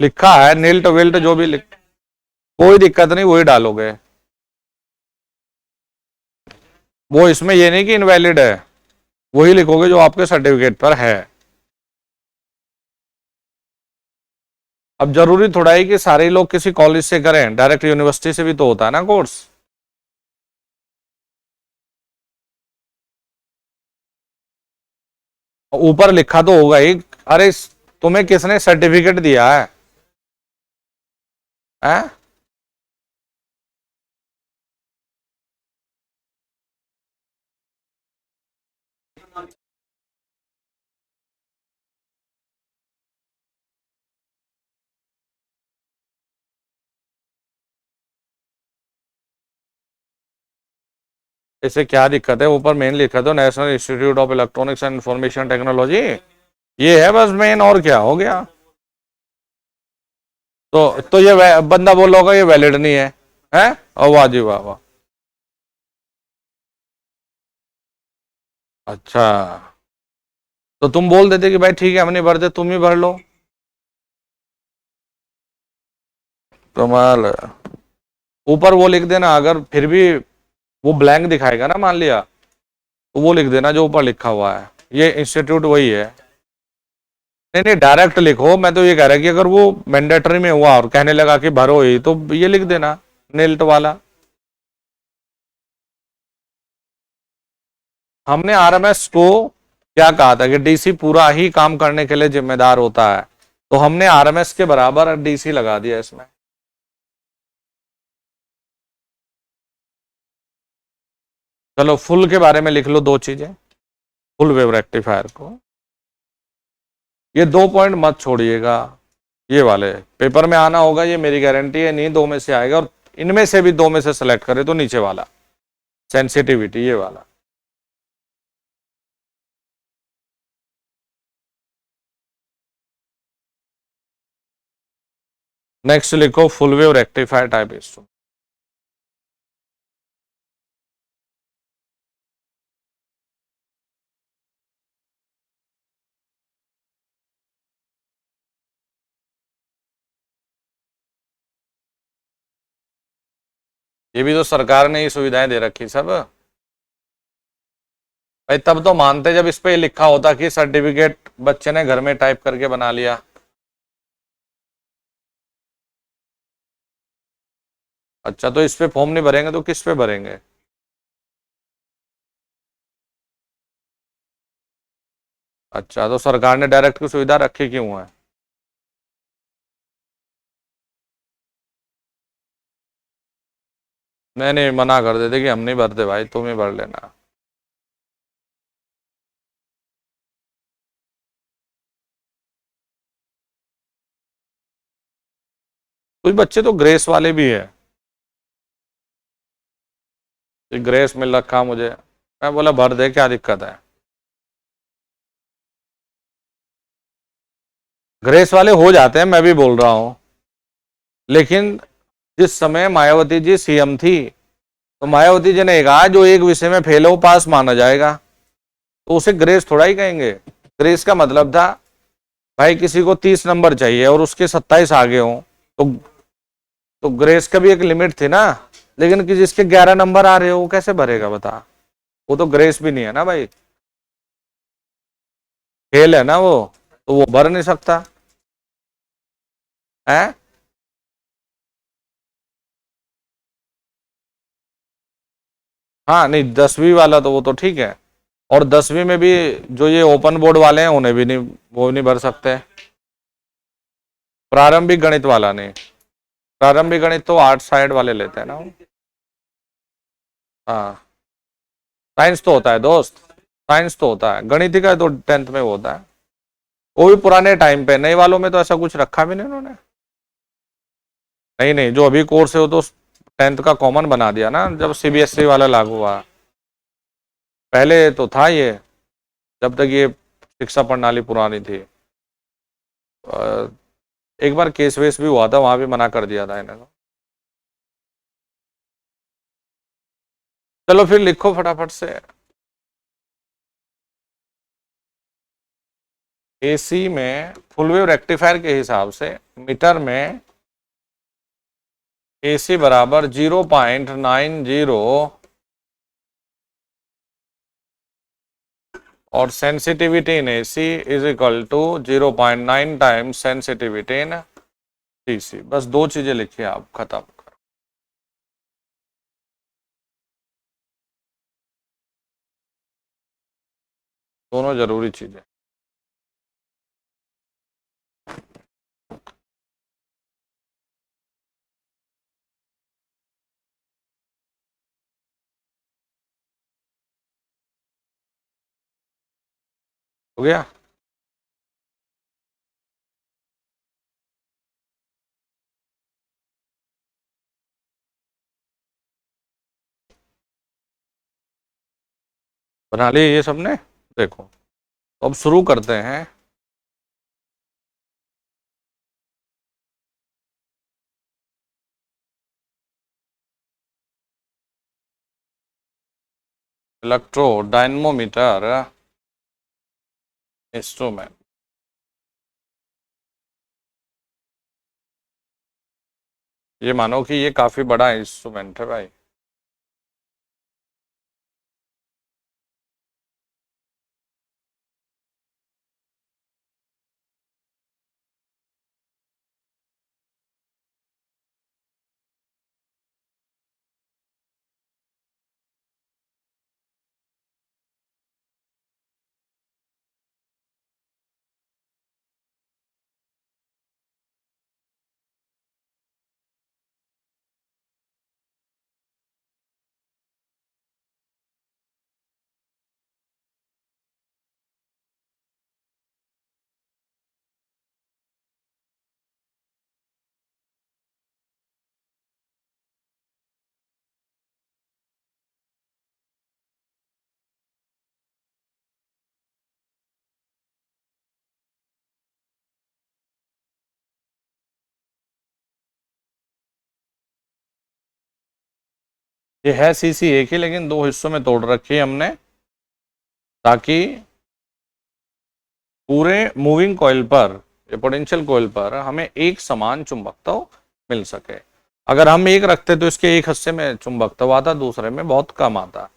लिखा है निल्ट विल्ट जो भी लिख, कोई दिक्कत नहीं, वही डालोगे। वो इसमें ये नहीं कि इनवैलिड है, वही लिखोगे जो आपके सर्टिफिकेट पर है। अब जरूरी थोड़ा है कि सारे लोग किसी कॉलेज से करें, डायरेक्ट यूनिवर्सिटी से भी तो होता है ना कोर्स। ऊपर लिखा तो होगा ही, अरे तुम्हें किसने सर्टिफिकेट दिया है, हैं? इसे क्या दिक्कत है, ऊपर मेन लिखा तो national institute of electronics and information technology, ये है बस मेन, और क्या हो गया। तो ये बंदा बोल होगा ये वैलिड नहीं है, हैं? और वाह जी वाह वाह, अच्छा, तो तुम बोल देते कि भाई ठीक है हम नहीं भरते, तुम ही भर लो। कमाल है। ऊपर वो लिख देना, अगर फिर भी वो ब्लैंक दिखाएगा ना मान लिया, तो वो लिख देना जो ऊपर लिखा हुआ है, ये इंस्टीट्यूट वही है। नहीं नहीं, डायरेक्ट लिखो, मैं तो ये कह रहा कि अगर वो मैंडेटरी में हुआ और कहने लगा कि भरो ही, तो ये लिख देना नेल्ट वाला। हमने आरएमएस को क्या कहा था कि डीसी पूरा ही काम करने के लिए जिम्मेदार होता है, तो हमने आरएमएस के बराबर डीसी लगा दिया इसमें। चलो फुल के बारे में लिख लो 2 चीजें, फुल वेव रेक्टिफायर को। ये 2 पॉइंट मत छोड़िएगा, ये वाले पेपर में आना होगा, ये मेरी गारंटी है, नहीं 2 में से आएगा, और इनमें से भी 2 में से सेलेक्ट करे तो नीचे वाला सेंसिटिविटी, ये वाला। नेक्स्ट लिखो full wave rectifier type instrument. ये भी तो सरकार ने ही सुविधाएं दे रखी सब भाई, तब तो मानते जब इस पे लिखा होता कि सर्टिफिकेट बच्चे ने घर में टाइप करके बना लिया। अच्छा, तो इस पे फॉर्म नहीं भरेंगे तो किस पे भरेंगे? अच्छा, तो सरकार ने डायरेक्ट की सुविधा रखी क्यों है? नहीं नहीं, मना कर देते कि हम नहीं भरते भाई, तुम ही भर लेना। कुछ बच्चे तो ग्रेस वाले भी है, ग्रेस मिल रखा मुझे, मैं बोला भर दे, क्या दिक्कत है। ग्रेस वाले हो जाते हैं, मैं भी बोल रहा हूं, लेकिन जिस समय मायावती जी सीएम थी, तो मायावती जी ने कहा जो एक विषय में फेल हो पास माना जाएगा, तो उसे ग्रेस थोड़ा ही कहेंगे। ग्रेस का मतलब था भाई किसी को 30 नंबर चाहिए और उसके 27 आगे हो, तो ग्रेस का भी एक लिमिट थी ना। लेकिन कि जिसके 11 नंबर आ रहे हो वो कैसे भरेगा बता, वो तो ग्रेस भी नहीं है ना भाई, फेल है ना वो, तो वो भर नहीं सकता है। हाँ नहीं, 10वीं वाला तो वो तो ठीक है, और 10वीं में भी जो ये ओपन बोर्ड वाले हैं उन्हें भी नहीं, वो नहीं भर सकते। प्रारंभिक गणित वाला नहीं, प्रारंभिक गणित तो 8 साइड वाले लेते हैं ना। हाँ, साइंस तो होता है दोस्त, साइंस तो होता है, गणित का तो 10th में वो होता है। वो भी पुराने टाइम पे, नए वालों में तो ऐसा कुछ रखा भी नहीं उन्होंने। नहीं नहीं, जो अभी कोर्स है वो तो 10th का कॉमन बना दिया ना, जब सीबीएसई वाला लागू हुआ। पहले तो था ये, जब तक ये शिक्षा प्रणाली पुरानी थी। अ, एक बार केस वेस भी हुआ था, वहां भी मना कर दिया था इन्होंने। चलो फिर लिखो फटाफट से। एसी में फुल वेव रेक्टिफायर के हिसाब से मीटर में एसी बराबर 0.90 और sensitivity in AC is equal to 0.9 times sensitivity in DC. बस दो चीजें लिखिए आप, खत्म। दोनों जरूरी चीजें। हो गया। बना लिए ये सबने। देखो, तो अब शुरू करते हैं। Electro dynamometer instrument. ये मानो कि ये काफी बड़ा इंस्ट्रूमेंट है भाई। ये है सीसी एक ही, लेकिन दो हिस्सों में तोड़ रखी है हमने, ताकि पूरे मूविंग कॉइल पर, पोटेंशियल कॉइल पर हमें एक समान चुंबकत्व मिल सके। अगर हम एक रखते तो इसके एक हिस्से में चुंबकत्व आता, दूसरे में बहुत कम आता।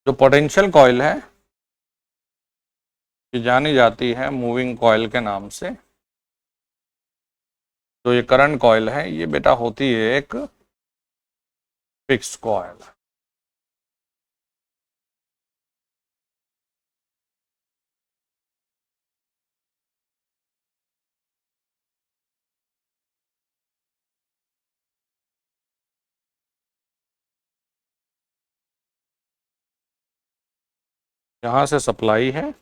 जो पोटेंशियल कॉइल है, ये जानी जाती है मूविंग कॉइल के नाम से। जो ये करंट कॉइल है, ये बेटा होती है एक फिक्स कॉइल। यहाँ से सप्लाई है,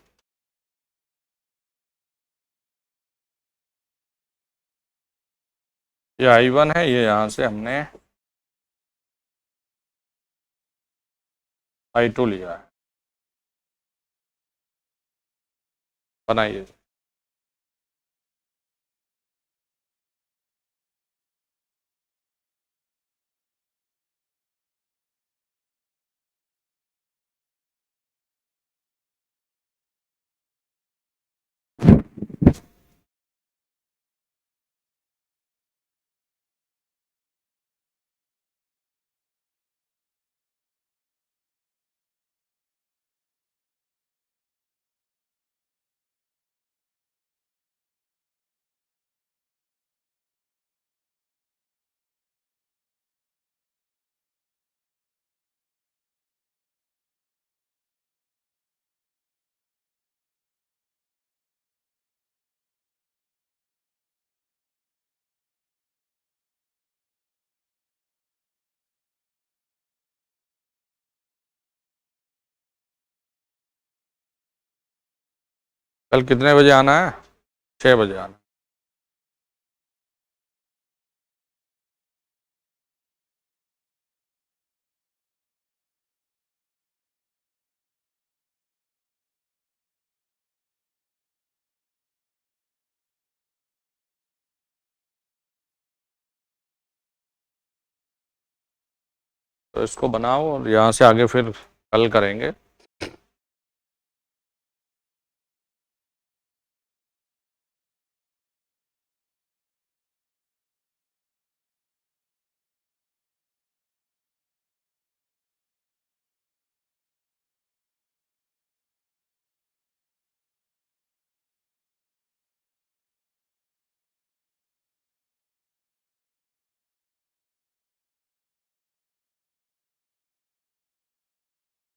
ये I1 है, ये यहाँ से हमने I2 लिया है। बनाइए। कल कितने बजे आना है? 6 बजे आना। तो इसको बनाओ और यहाँ से आगे फिर कल करेंगे।